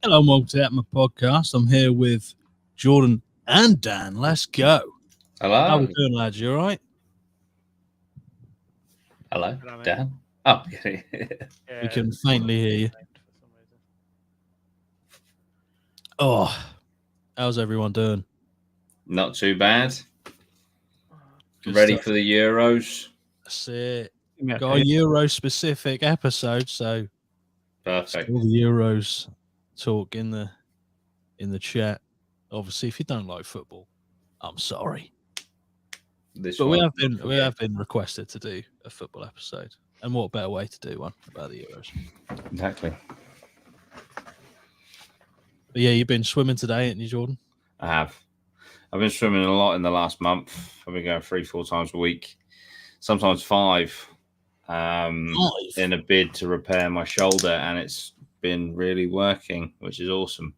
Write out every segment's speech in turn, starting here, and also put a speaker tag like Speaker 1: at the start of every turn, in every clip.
Speaker 1: Hello and welcome to the APMA podcast. I'm here with Jordan and Dan. Let's go.
Speaker 2: Hello.
Speaker 1: How we doing, lads? You all right?
Speaker 2: Hello,
Speaker 3: Hello, mate.
Speaker 2: Dan. Oh,
Speaker 1: We can faintly hear you. Oh, how's everyone doing?
Speaker 2: not too bad.
Speaker 1: Good
Speaker 2: Ready
Speaker 1: stuff.
Speaker 2: for the Euros?
Speaker 1: That's it. Got a Euro-specific episode, so
Speaker 2: Perfect.
Speaker 1: all the Euros talk in the chat. Obviously, if you don't like football, I'm sorry. But we have been requested to do a football episode, and what better way to do one about the Euros?
Speaker 2: Exactly.
Speaker 1: But yeah, you've been swimming today, haven't you, Jordan?
Speaker 2: I have. I've been swimming a lot in the last month. I've been going 3-4 times a week, sometimes 5, in a bid to repair my shoulder, and it's been really working, which is awesome.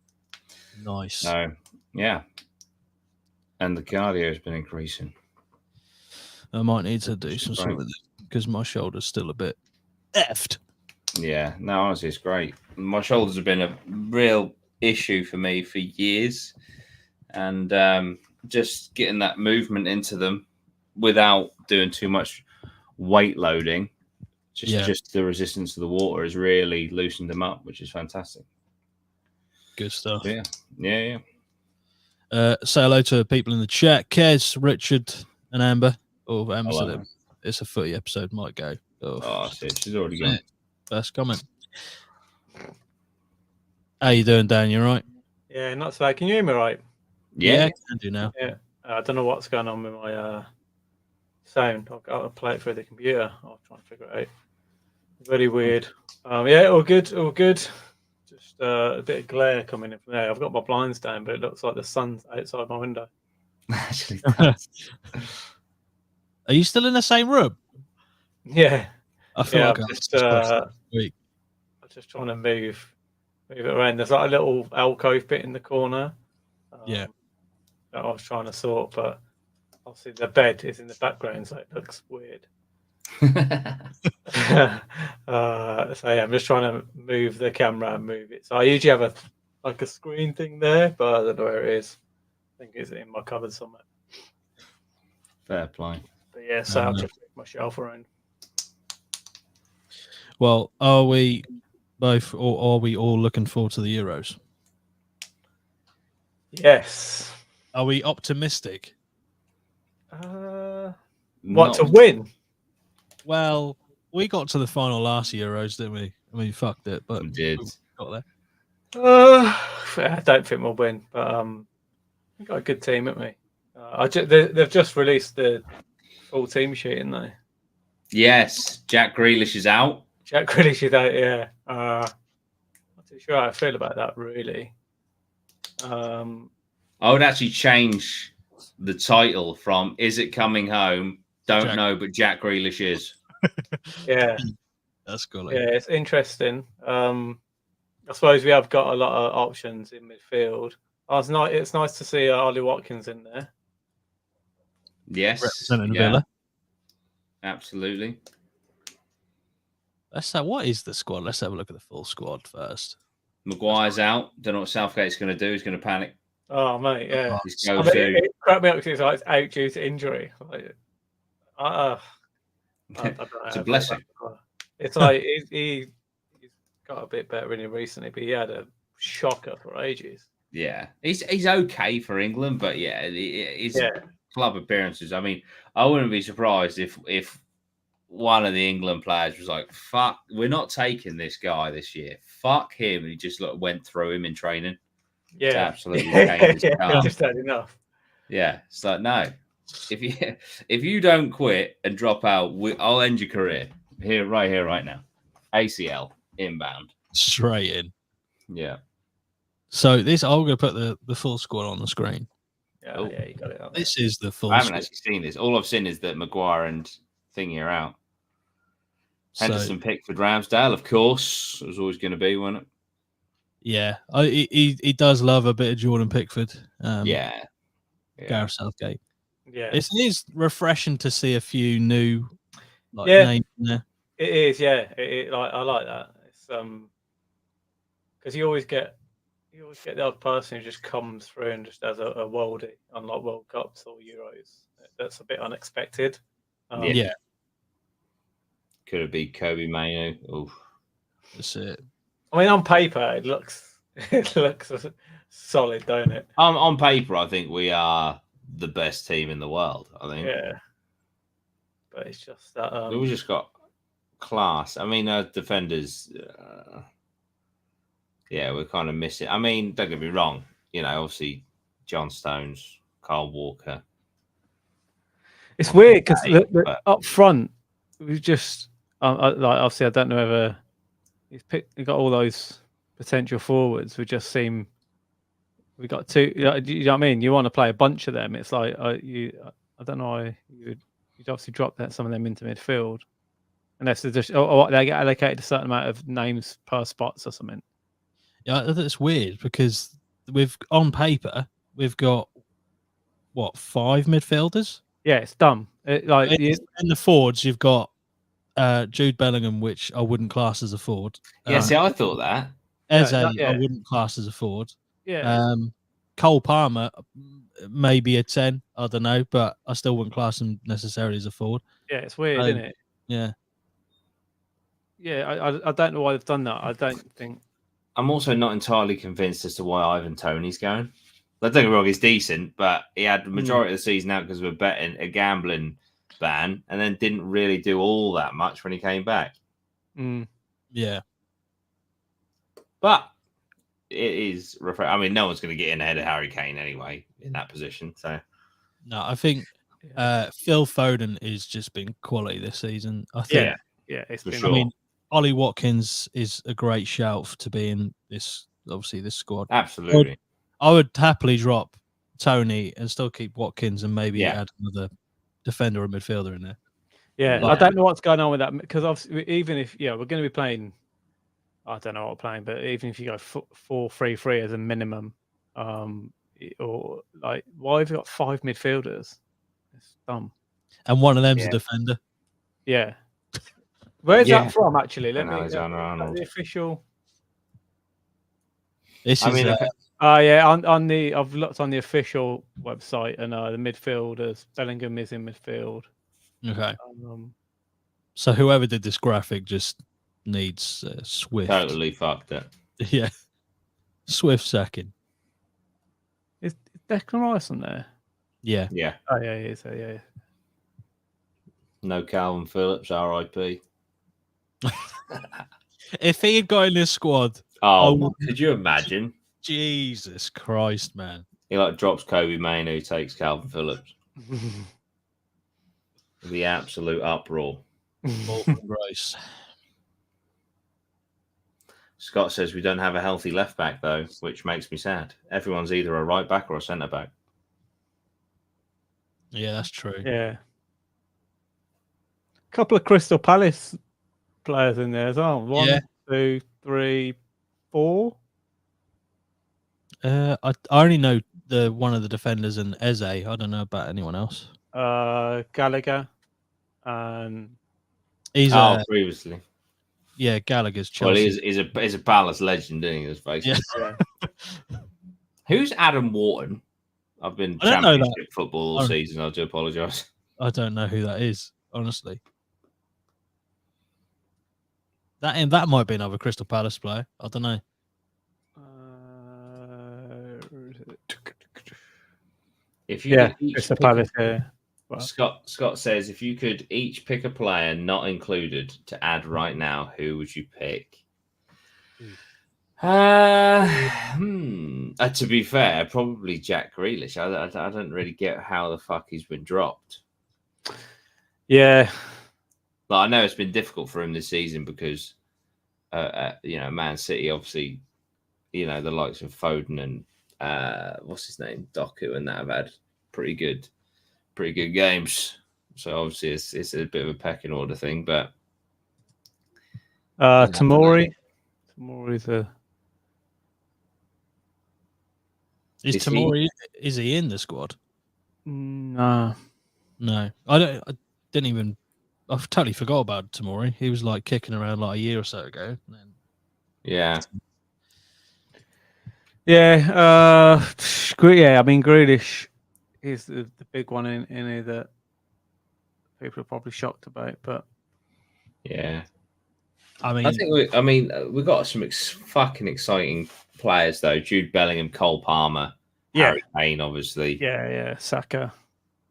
Speaker 1: Nice.
Speaker 2: So, yeah. And the cardio has been increasing.
Speaker 1: I might need to do some swimming because my shoulder's still a bit effed.
Speaker 2: Yeah, no, honestly, it's great. My shoulders have been a real issue for me for years, and just getting that movement into them without doing too much weight loading, just the resistance to the water has really loosened them up, which is fantastic.
Speaker 1: Good stuff.
Speaker 2: Yeah.
Speaker 1: Say hello to people in the chat. Kez, Richard, and Amber. Oh, Amber
Speaker 2: Hello.
Speaker 1: said it's a footy episode. Might go.
Speaker 2: Oh, shit, she's already gone.
Speaker 1: First comment. How you doing, Dan? You all right?
Speaker 3: Yeah, not so bad. Can you hear me right?
Speaker 2: Yeah.
Speaker 1: I can do now.
Speaker 3: Yeah. I don't know what's going on with my sound. I've got to play it through the computer. I'll try and figure it out. Very weird. Yeah, all good. All good. Just a bit of glare coming in from there. I've got my blinds down, but it looks like the sun's outside my window.
Speaker 2: Actually,
Speaker 1: Are you still in the same room?
Speaker 3: Yeah.
Speaker 1: I feel like
Speaker 3: I'm
Speaker 1: I
Speaker 3: just,
Speaker 1: last week.
Speaker 3: I'm just trying to move it around. There's like a little alcove bit in the corner.
Speaker 1: Yeah.
Speaker 3: That I was trying to sort, but obviously the bed is in the background, so it looks weird. So yeah, I'm just trying to move the camera and move it. So I usually have a screen thing there, but I don't know where it is. I think it's in my cupboard somewhere.
Speaker 2: Fair play.
Speaker 3: But yeah, so I'll just move my shelf around.
Speaker 1: Well, are we both, or are we all looking forward to the Euros?
Speaker 3: Yes.
Speaker 1: Are we optimistic?
Speaker 3: What to win?
Speaker 1: Well, we got to the final last Euros, didn't we? I mean, fucked it, but
Speaker 2: We did.
Speaker 1: got there.
Speaker 3: I don't think we'll win, but we've got a good team, haven't we? They've just released the full team sheet, haven't they?
Speaker 2: Yes, Jack Grealish is out.
Speaker 3: Jack Grealish is out, yeah. Not too sure how I feel about that, really.
Speaker 2: I would actually change the title from "Is it coming home?" Don't know, but Jack Grealish is.
Speaker 3: Yeah,
Speaker 1: that's cool.
Speaker 3: Yeah, it's interesting. I suppose we have got a lot of options in midfield. It's nice to see Ollie Watkins in there.
Speaker 2: Yes,
Speaker 1: representing Villa.
Speaker 2: Absolutely.
Speaker 1: What is the squad? Let's have a look at the full squad first.
Speaker 2: Maguire's out. Don't know what Southgate's going to do. He's going to panic.
Speaker 3: Oh, mate, yeah.
Speaker 2: It
Speaker 3: cracked me up because it's out due to injury.
Speaker 2: It's a blessing.
Speaker 3: It's like he's got a bit better in him recently, but he had a shocker for ages.
Speaker 2: Yeah, he's okay for England, but his club appearances. I mean, I wouldn't be surprised if one of the England players was like, "Fuck, we're not taking this guy this year. Fuck him," and he just went through him in training.
Speaker 3: Yeah,
Speaker 2: absolutely. I
Speaker 3: just had enough.
Speaker 2: Yeah, it's like no. If you don't quit and drop out, I'll end your career right here, right now. ACL inbound,
Speaker 1: straight in.
Speaker 2: Yeah.
Speaker 1: So I'm going to put the full squad on the screen.
Speaker 3: Yeah, you got it.
Speaker 1: This is the full.
Speaker 2: I haven't actually seen this. All I've seen is that Maguire and Thingy are out. Henderson, Pickford, Ramsdale, of course, it was always going to be, wasn't it?
Speaker 1: Yeah, he does love a bit of Jordan Pickford.
Speaker 2: Yeah.
Speaker 1: Gareth Southgate.
Speaker 3: Yeah,
Speaker 1: it is refreshing to see a few new names in there.
Speaker 3: It is, yeah. I like that. It's because you always get you always get the odd person who just comes through and just does a worldie, unlike World Cups or Euros. That's a bit unexpected.
Speaker 1: Yeah.
Speaker 2: Could it be Kobe Mainu? Oof.
Speaker 1: That's it.
Speaker 3: I mean, on paper, it looks solid, don't it?
Speaker 2: On paper, I think we are the best team in the world. I think.
Speaker 3: Yeah. But it's just that
Speaker 2: We've just got class. I mean, our defenders. Yeah, we're kind of missing. I mean, don't get me wrong. Obviously, John Stones, Carl Walker.
Speaker 3: It's weird because up front, we just obviously I don't know whether he's got all those potential forwards. We just seem we got two. You know what I mean? You want to play a bunch of them. It's like I don't know why you'd obviously drop some of them into midfield unless they just they get allocated a certain amount of names per spots or something.
Speaker 1: Yeah, that's weird because on paper we've got 5 midfielders.
Speaker 3: Yeah, it's dumb.
Speaker 1: In the forwards, you've got Jude Bellingham, which I wouldn't class as a forward.
Speaker 2: Yeah, see, I thought that.
Speaker 1: Eze, I wouldn't class as a forward.
Speaker 3: Yeah.
Speaker 1: Cole Palmer, maybe a 10. I don't know, but I still wouldn't class him necessarily as a forward.
Speaker 3: Yeah, it's weird, isn't it?
Speaker 1: Yeah.
Speaker 3: Yeah, I don't know why they've done that. I don't think.
Speaker 2: I'm also not entirely convinced as to why Ivan Toney's going. Don't get me wrong, he's decent, but he had the majority of the season out because of a gambling ban, and then didn't really do all that much when he came back.
Speaker 1: Yeah.
Speaker 2: But it is refreshing. I mean, no one's going to get in ahead of Harry Kane anyway in that position. So,
Speaker 1: no, I think Phil Foden has just been quality this season. I think.
Speaker 3: Yeah, it's
Speaker 2: for
Speaker 3: been.
Speaker 2: Sure.
Speaker 1: I mean, Ollie Watkins is a great shout to be in this squad.
Speaker 2: Absolutely.
Speaker 1: I would happily drop Tony and still keep Watkins and maybe add another defender or midfielder in there.
Speaker 3: Yeah, I don't know what's going on with that because obviously, even if we're going to be playing, I don't know what we're playing, but even if you go 4-3-3 as a minimum, or like, why have you got 5 midfielders? It's dumb.
Speaker 1: And one of them's a defender.
Speaker 3: Yeah. Where's that from? Actually, let me.
Speaker 2: The
Speaker 3: official.
Speaker 1: This is.
Speaker 3: I've looked on the official website, and the midfielders, Bellingham is in midfield.
Speaker 1: Okay. So whoever did this graphic just needs swift.
Speaker 2: Totally fucked it.
Speaker 1: Yeah. Swift second.
Speaker 3: Is Declan Rice on there?
Speaker 1: Yeah.
Speaker 2: Yeah.
Speaker 3: Oh yeah, he is. Yeah.
Speaker 2: No Calvin Phillips, R.I.P.
Speaker 1: If he had got in this squad,
Speaker 2: could you imagine?
Speaker 1: Jesus Christ, man!
Speaker 2: He drops Kobe Mainu, takes Calvin Phillips. The absolute uproar.
Speaker 1: Grace.
Speaker 2: Scott says we don't have a healthy left back though, which makes me sad. Everyone's either a right back or a centre back.
Speaker 1: Yeah, that's true.
Speaker 3: Yeah. A couple of Crystal Palace players in there as well. 1, 2, 3, 4.
Speaker 1: I only know one of the defenders in Eze. I don't know about anyone else.
Speaker 3: Gallagher, and
Speaker 1: he's
Speaker 2: previously.
Speaker 1: Yeah, Gallagher's Chelsea.
Speaker 2: Well, he's a Palace legend, isn't he? Let's face it.
Speaker 3: Yeah.
Speaker 2: Who's Adam Wharton? I've been championship football all season. I do apologise.
Speaker 1: I don't know who that is, honestly. That might be another Crystal Palace player. I don't know.
Speaker 2: If you
Speaker 3: Crystal Palace.
Speaker 2: Well, Scott says if you could each pick a player not included to add right now, who would you pick? To be fair, probably Jack Grealish. I don't really get how the fuck he's been dropped.
Speaker 3: Yeah.
Speaker 2: But I know it's been difficult for him this season because, Man City, obviously, the likes of Foden and what's his name, Doku, and that have had pretty good games. So obviously it's a bit of a pecking order thing, but
Speaker 3: Tomori.
Speaker 1: Is he in the squad?
Speaker 3: No.
Speaker 1: I've totally forgot about Tomori. He was kicking around a year or so ago.
Speaker 2: Yeah.
Speaker 3: Yeah, yeah. I mean, Grealish is the big one in here that people are probably shocked about. But
Speaker 2: yeah,
Speaker 1: I mean,
Speaker 2: I think we've got some fucking exciting players though. Jude Bellingham, Cole Palmer, Harry Kane, obviously.
Speaker 3: Yeah, Saka.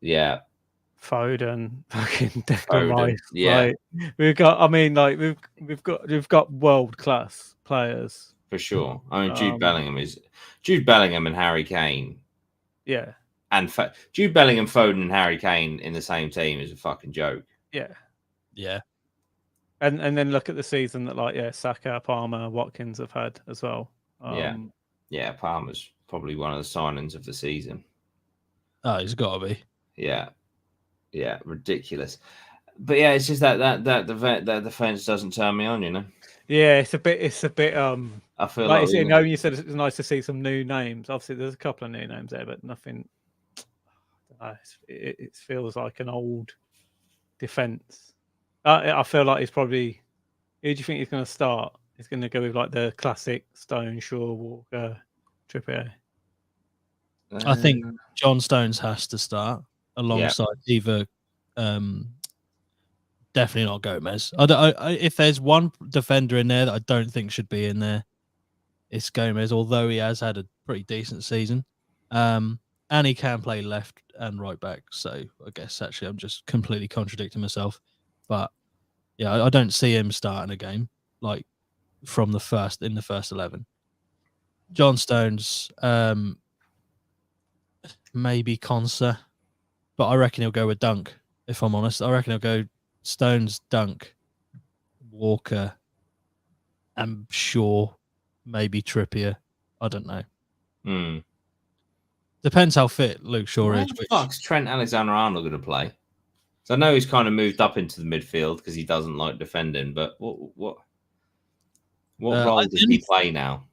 Speaker 2: Yeah,
Speaker 3: Foden, fucking Declan Rice.
Speaker 2: Yeah,
Speaker 3: we've got. I mean, like we've got world class players
Speaker 2: for sure. I mean, Jude Bellingham and Harry Kane.
Speaker 3: Yeah,
Speaker 2: and Jude Bellingham, Foden, and Harry Kane in the same team is a fucking joke.
Speaker 1: Yeah.
Speaker 3: And then look at the season that Saka, Palmer, Watkins have had as well.
Speaker 2: Yeah, Palmer's probably one of the signings of the season.
Speaker 1: Oh, he's got to be.
Speaker 2: Yeah, ridiculous. But yeah, it's just that defense doesn't turn me on, you know.
Speaker 3: Yeah, it's a bit.
Speaker 2: I feel
Speaker 3: like you said it's nice to see some new names. Obviously, there's a couple of new names there, but nothing. It feels like an old defense. I feel like he's probably. Who do you think he's going to start? He's going to go with like the classic Stone, Shaw, Walker, Trippier.
Speaker 1: I think John Stones has to start alongside either. Definitely not Gomez. If there's one defender in there that I don't think should be in there, it's Gomez. Although he has had a pretty decent season, and he can play left and right back. So I guess actually I'm just completely contradicting myself. But yeah, I don't see him starting a game like from the first 11. John Stones, maybe Konsa, but I reckon he'll go with Dunk. If I'm honest, I reckon he'll go Stones, Dunk, Walker, and Shaw, maybe Trippier. I don't know. Depends how fit Luke Shaw is.
Speaker 2: Where the fuck's Trent Alexander-Arnold going to play? So I know he's kind of moved up into the midfield because he doesn't like defending. But what role does he play now?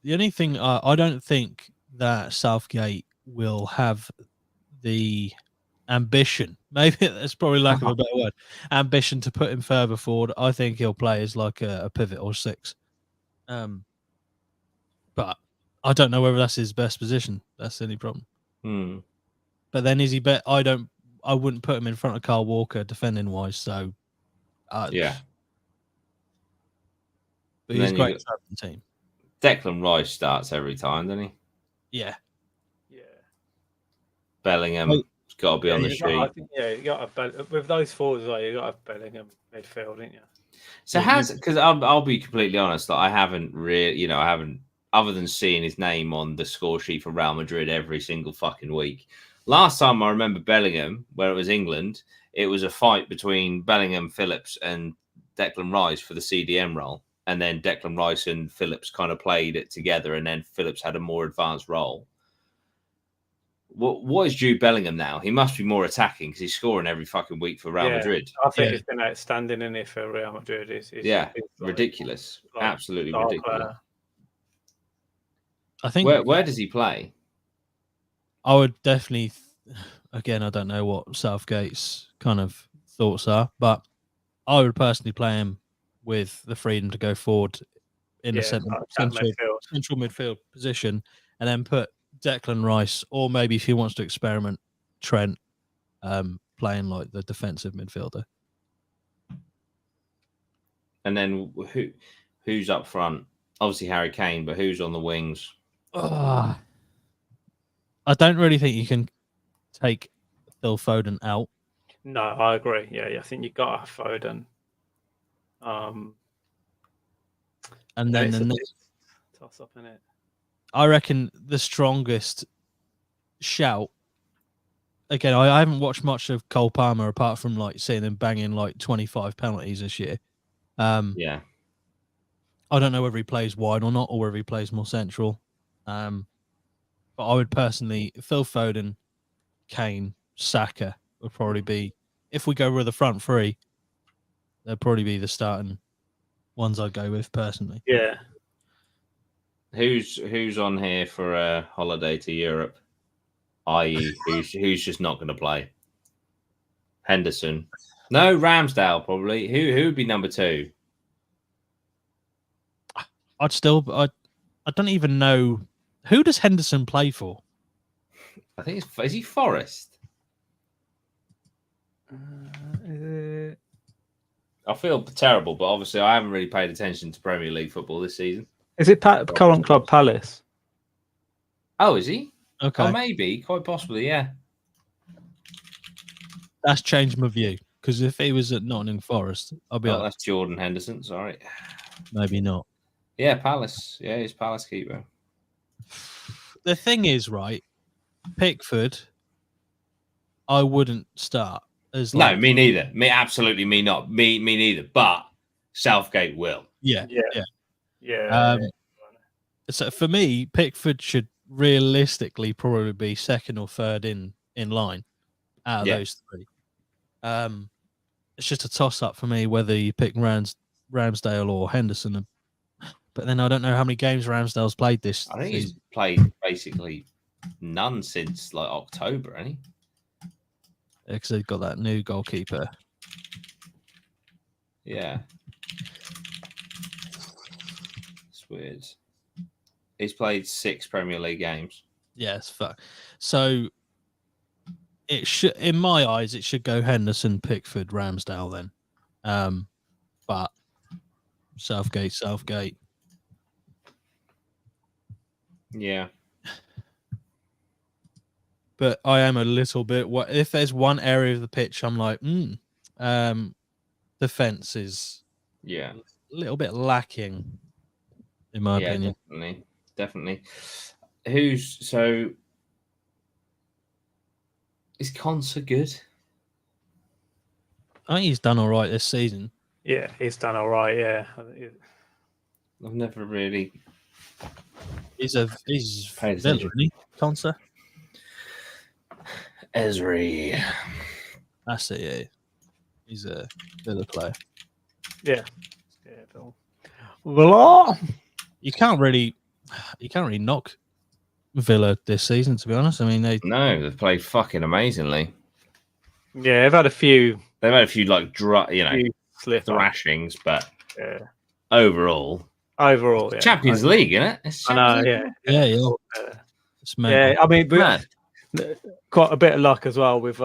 Speaker 1: The only thing I don't think that Southgate will have the ambition. Maybe that's probably lack of a better word. Ambition to put him further forward. I think he'll play as like a pivot or 6. But I don't know whether that's his best position. That's the only problem. But then is he bet? I wouldn't put him in front of Kyle Walker defending wise. So
Speaker 2: yeah.
Speaker 1: But he's great to have the team.
Speaker 2: Declan Rice starts every time, doesn't he?
Speaker 1: Yeah.
Speaker 2: Bellingham's got to be on the sheet.
Speaker 3: You got to with those forwards, you got to have Bellingham midfield, didn't you?
Speaker 2: So because I'll be completely honest, that I haven't really, I haven't, other than seeing his name on the score sheet for Real Madrid every single fucking week. Last time I remember Bellingham, where it was England, it was a fight between Bellingham, Phillips, and Declan Rice for the CDM role. And then Declan Rice and Phillips kind of played it together, and then Phillips had a more advanced role. What is Jude Bellingham now? He must be more attacking because he's scoring every fucking week for Real Madrid.
Speaker 3: I think he's been outstanding in it for Real Madrid. It's
Speaker 2: ridiculous. Absolutely ridiculous.
Speaker 1: I think
Speaker 2: where does he play?
Speaker 1: I would definitely, again, I don't know what Southgate's kind of thoughts are, but I would personally play him with the freedom to go forward in the central midfield position, and then put Declan Rice, or maybe if he wants to experiment, Trent, playing like the defensive midfielder.
Speaker 2: And then who's up front? Obviously Harry Kane, but who's on the wings?
Speaker 1: I don't really think you can take Phil Foden out.
Speaker 3: No, I agree. Yeah, I think you got to have Foden.
Speaker 1: And then the next
Speaker 3: toss up in it.
Speaker 1: I reckon the strongest shout. Again, I haven't watched much of Cole Palmer apart from like seeing him banging like 25 penalties this year.
Speaker 2: Yeah.
Speaker 1: I don't know whether he plays wide or not, or whether he plays more central. But I would personally, Phil Foden, Kane, Saka would probably be, if we go with the front three, they'd probably be the starting ones I'd go with personally.
Speaker 3: Yeah.
Speaker 2: Who's on here for a holiday to Europe? I.e., who's just not going to play? Henderson. No, Ramsdale probably. Who would be number 2?
Speaker 1: I I don't even know who does Henderson play for.
Speaker 2: I think is he Forest? I feel terrible, but obviously I haven't really paid attention to Premier League football this season.
Speaker 3: Is it current club Palace?
Speaker 2: Oh, is he?
Speaker 1: Okay,
Speaker 2: Oh, maybe, quite possibly, yeah.
Speaker 1: That's changed my view because if he was at Nottingham Forest, I'll be like,
Speaker 2: that's Jordan Henderson. Sorry,
Speaker 1: maybe not.
Speaker 2: Yeah, Palace. Yeah, he's Palace keeper.
Speaker 1: The thing is, right, Pickford, I wouldn't start as
Speaker 2: no, me neither. Absolutely, me not. Me neither. But Southgate will.
Speaker 1: Yeah.
Speaker 3: Yeah.
Speaker 1: So for me, Pickford should realistically probably be second or third in line out of those three. It's just a toss up for me whether you pick Ramsdale or Henderson. But then I don't know how many games Ramsdale's played this season.
Speaker 2: I think he's played basically none since like October, hasn't he?
Speaker 1: Because they've got that new goalkeeper.
Speaker 2: Yeah. It's weird. He's played 6 Premier League games.
Speaker 1: Yes, fuck. So it should, in my eyes, it should go Henderson, Pickford, Ramsdale then. But Southgate.
Speaker 2: Yeah.
Speaker 1: But I am a little bit. If there's one area of the pitch, I'm like, defense is
Speaker 2: a
Speaker 1: little bit lacking, in my opinion.
Speaker 2: Definitely. Is Konsa good?
Speaker 1: I think he's done all right this season.
Speaker 3: Yeah, he's done all right. Yeah,
Speaker 2: I've never really.
Speaker 1: He's Villa, isn't he? Konsa.
Speaker 2: Esri.
Speaker 1: That's it. Yeah, he's a Villa player.
Speaker 3: Yeah. Villa.
Speaker 1: You can't really knock Villa this season, to be honest. I mean,
Speaker 2: they've played fucking amazingly.
Speaker 3: Yeah, they've had a few.
Speaker 2: They've had a few like thrashings, but overall,
Speaker 3: yeah.
Speaker 2: Champions League, isn't it?
Speaker 3: I know,
Speaker 1: yeah. It's
Speaker 3: yeah, I mean, quite a bit of luck as well with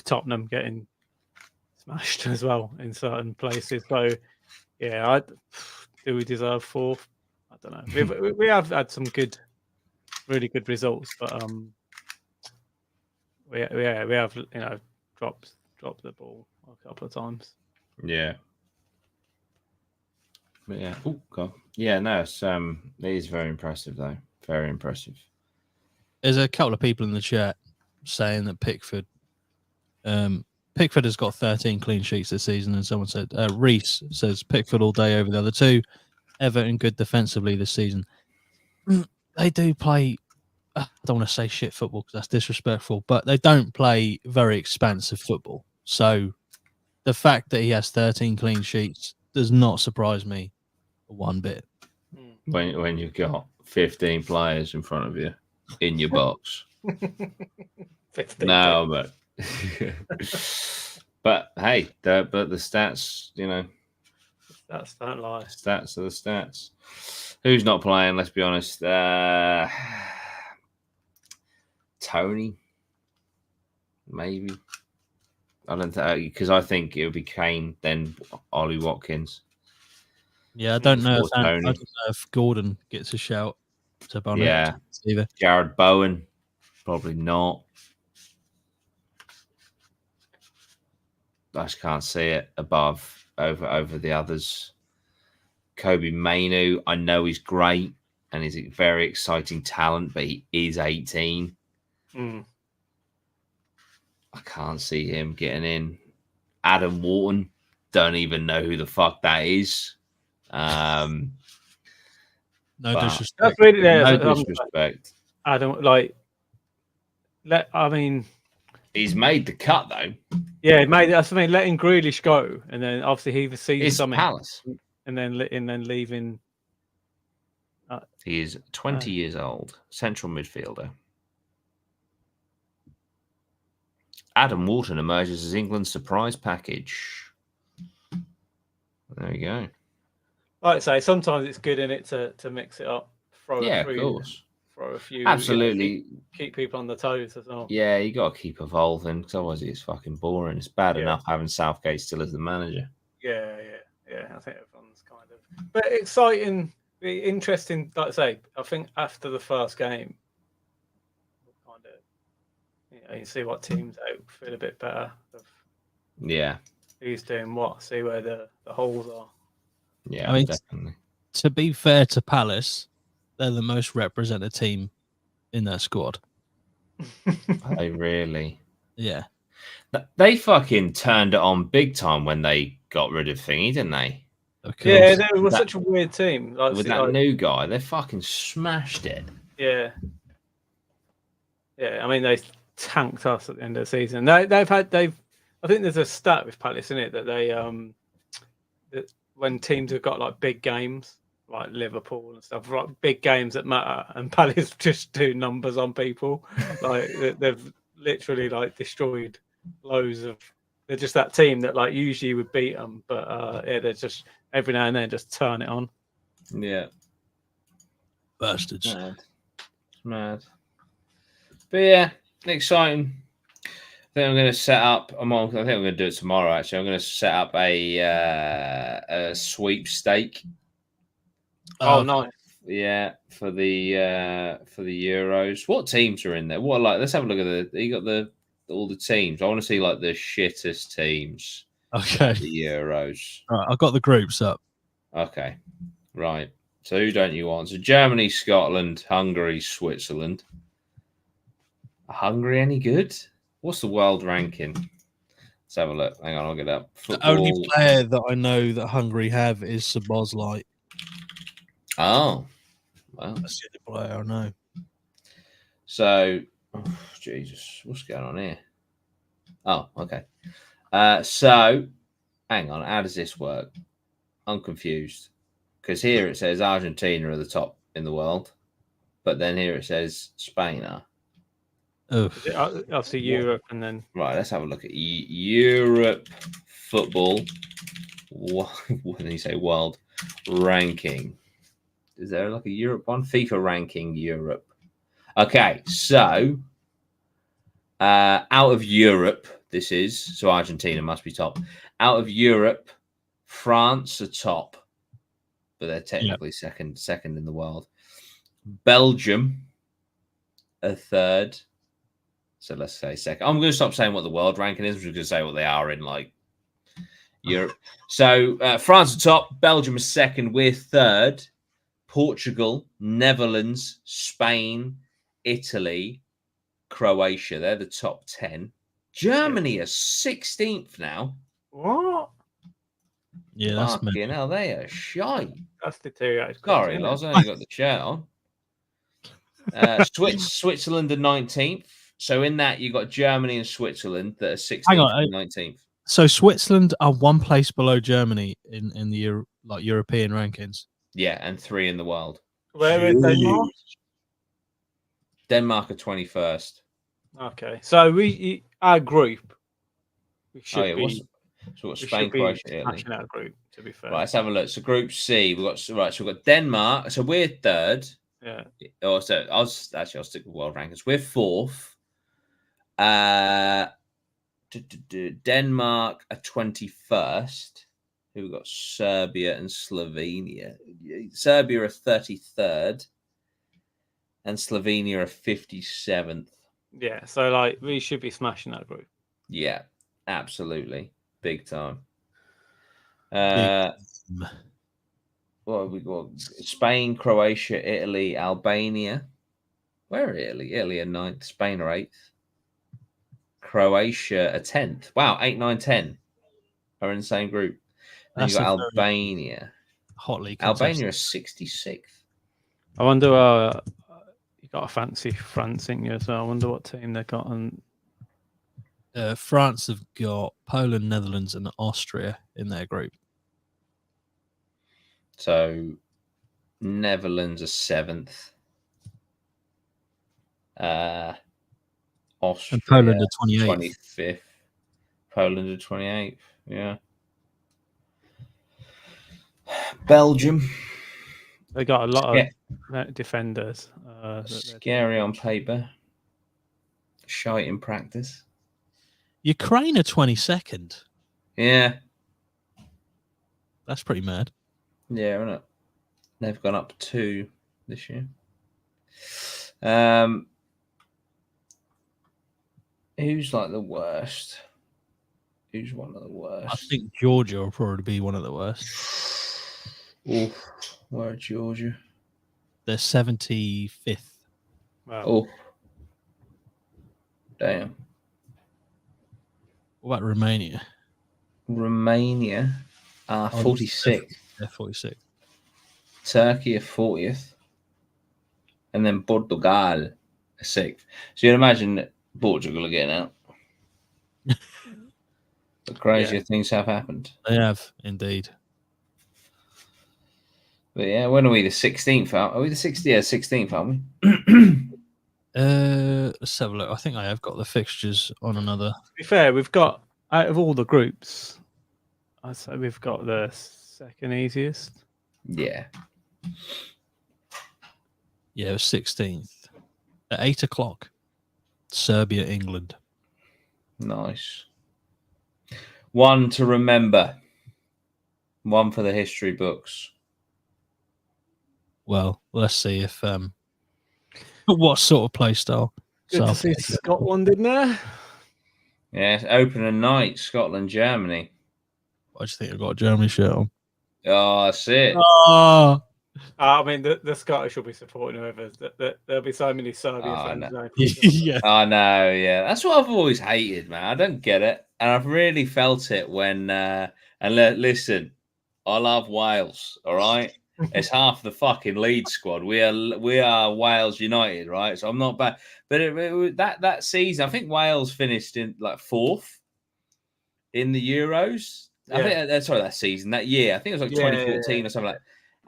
Speaker 3: Tottenham getting smashed as well in certain places. So, yeah, do we deserve 4th? I don't know. We have had some really good results, but we have dropped the ball a couple of times.
Speaker 2: Yeah. But yeah. Oh god. Yeah. No. It is very impressive though. Very impressive.
Speaker 1: There's a couple of people in the chat saying that Pickford has got 13 clean sheets this season, and someone said Reese says Pickford all day over the other 2. Everton good defensively this season. They do play. I don't want to say shit football because that's disrespectful, but they don't play very expansive football. So the fact that he has 13 clean sheets does not surprise me one bit.
Speaker 2: When you've got 15 players in front of you in your box.
Speaker 3: 15.
Speaker 2: No, but but hey, the stats,
Speaker 3: stats don't lie.
Speaker 2: Stats are the stats. Who's not playing? Let's be honest. Tony, maybe. I don't think because I think it would be Kane, then Ollie Watkins.
Speaker 1: Yeah, I don't know if Gordon gets a shout.
Speaker 2: Yeah, either. Jared Bowen, probably not. I just can't see it over the others. Kobe Mainu, I know he's great and he's a very exciting talent, but he is 18. I can't see him getting in. Adam Wharton, don't even know who the fuck that is.
Speaker 1: No disrespect.
Speaker 3: That's really
Speaker 2: no disrespect. He's made the cut though.
Speaker 3: Yeah, that's what I mean. Letting Grealish go, and then obviously he sees something,
Speaker 2: Palace,
Speaker 3: and then leaving.
Speaker 2: He is 20 years old, central midfielder. Adam Wharton emerges as England's surprise package. There you go.
Speaker 3: like I say, sometimes it's good in it to mix it up. Throw
Speaker 2: of course.
Speaker 3: Throw a few.
Speaker 2: Absolutely.
Speaker 3: Keep people on the toes as well.
Speaker 2: Yeah, you got to keep evolving because otherwise it's fucking boring. It's bad enough having Southgate still as the manager.
Speaker 3: Yeah. I think everyone's kind of, but exciting, interesting. Like I say, I think after the first game, kind of, you see what teams out, feel a bit better. Who's doing what? See where the holes are.
Speaker 2: Yeah, I mean, definitely.
Speaker 1: To be fair to Palace, they're the most represented team in their squad.
Speaker 2: They really?
Speaker 1: Yeah.
Speaker 2: They fucking turned it on big time when they got rid of Thingy, didn't they?
Speaker 3: Yeah, they were such a weird team.
Speaker 2: With that new guy, they fucking smashed it.
Speaker 3: Yeah. I mean, they tanked us at the end of the season. I think there's a stat with Palace in it that they that when teams have got like big games like Liverpool and stuff, like big games that matter, and Palace just do numbers on people. Like they've literally like destroyed loads of. They're just that team that like usually would beat them, but they're just every now and then just turn it on.
Speaker 2: Yeah,
Speaker 1: bastards.
Speaker 2: Mad. But yeah, exciting. I think I'm going to set up. I think I'm going to do it tomorrow. Actually, I'm going to set up a sweepstake.
Speaker 3: Oh, nice.
Speaker 2: Yeah, for the Euros. What teams are in there? What let's have a look at you got all the teams. I want to see like the shittest teams.
Speaker 1: Okay.
Speaker 2: The Euros.
Speaker 1: All right, I've got the groups up.
Speaker 2: Okay. Right. So who don't you want? So Germany, Scotland, Hungary, Switzerland. Hungary any good? What's the world ranking? Let's have a look. Hang on, I'll get up.
Speaker 1: Football. The only player that I know that Hungary have is Szoboszlai.
Speaker 2: Oh, well,
Speaker 1: that's the only player I know.
Speaker 2: So, Jesus, what's going on here? Oh, okay. So, hang on. How does this work? I'm confused because here it says Argentina are the top in the world, but then here it says Spain are.
Speaker 3: Obviously Europe, and then
Speaker 2: right. Let's have a look at Europe football. What did you say? World ranking. Is there like a Europe one? FIFA ranking Europe. Okay, so out of Europe, this is so Argentina must be top. Out of Europe, France are top, but they're technically second in the world. Belgium are third. So let's say second. I'm going to stop saying what the world ranking is. We're going to say what they are in like Europe. So France are top. Belgium is second. We're third. Portugal, Netherlands, Spain, Italy, Croatia. They're the top 10. Germany are 16th now.
Speaker 3: What?
Speaker 1: Yeah, that's
Speaker 2: fucking hell. They are shy.
Speaker 3: That's deteriorated.
Speaker 2: Sorry, Loz. I only got the shirt on. Switzerland are 19th. So in that, you got Germany and Switzerland that are 16th and 19th.
Speaker 1: So Switzerland are one place below Germany in the European rankings.
Speaker 2: Yeah, and 3 in the world.
Speaker 3: Where is Denmark?
Speaker 2: Denmark are 21st.
Speaker 3: Okay, so our group, we should be.
Speaker 2: So what? Spain, Croatia, Italy.
Speaker 3: Our group, to be fair.
Speaker 2: Right, let's have a look. So Group C, So we've got Denmark. So we're third.
Speaker 3: Yeah.
Speaker 2: Oh, so I'll stick with world rankings. We're fourth. Denmark are 21st. Who got Serbia and Slovenia? Serbia are 33rd, and Slovenia are 57th.
Speaker 3: Yeah, so like we should be smashing that group.
Speaker 2: Yeah, absolutely, big time. What have we got? Spain, Croatia, Italy, Albania. Where are Italy? Italy are 9th. Spain are 8th. Croatia are 10th. Wow, 8, 9, 10 are in the same group. Then you got Albania.
Speaker 1: Hotly
Speaker 2: contested. Albania are 66th.
Speaker 3: I wonder you got a fancy France in you, so I wonder what team they got on.
Speaker 1: France have got Poland, Netherlands, and Austria in their group.
Speaker 2: So Netherlands are 7th. Austria,
Speaker 1: and Poland are
Speaker 2: 25th. Poland are 28th. Yeah. Belgium.
Speaker 3: They got a lot of defenders.
Speaker 2: Scary on paper. Shite in practice.
Speaker 1: Ukraine are 22nd.
Speaker 2: Yeah.
Speaker 1: That's pretty mad.
Speaker 2: Yeah, isn't it? They've gone up 2 this year. Who's like the worst? Who's one of the worst?
Speaker 1: I think Georgia will probably be one of the worst.
Speaker 2: Oh, where Georgia?
Speaker 1: They're 75th.
Speaker 3: Wow.
Speaker 2: Oh, damn.
Speaker 1: What about Romania?
Speaker 2: Romania are 46th.
Speaker 1: They're 46th.
Speaker 2: Turkey are 40th. And then Portugal are 6th. So you'd imagine that Portugal are getting out. The crazier things have happened.
Speaker 1: They have, indeed.
Speaker 2: But yeah, when are we? The 16th? Are we the 16th? Yeah, 16th, aren't we?
Speaker 1: Let's have a look. I think I have got the fixtures on another.
Speaker 3: To be fair, we've got, out of all the groups, I'd say we've got the second easiest.
Speaker 2: Yeah.
Speaker 1: Yeah, 16th. At 8 o'clock. Serbia, England.
Speaker 2: Nice. One to remember. One for the history books.
Speaker 1: Well, let's see if what sort of play style.
Speaker 3: Good to see Scotland in there.
Speaker 2: Yes, opening night, Scotland, Germany.
Speaker 1: I just think I've got a Germany shirt on.
Speaker 2: Oh, that's it.
Speaker 1: Oh,
Speaker 3: I mean, the Scottish will be supporting whoever. There'll be so many Serbian fans.
Speaker 2: No.
Speaker 1: Yeah.
Speaker 2: I know, yeah. That's what I've always hated, man. I don't get it. And I've really felt it when, listen, I love Wales, all right? It's half the fucking Leeds squad. We are Wales United, right? So I'm not bad. But that season, I think Wales finished in like 4th in the Euros.
Speaker 3: Yeah.
Speaker 2: I think that season, that year. I think it was like 2014 or something like that.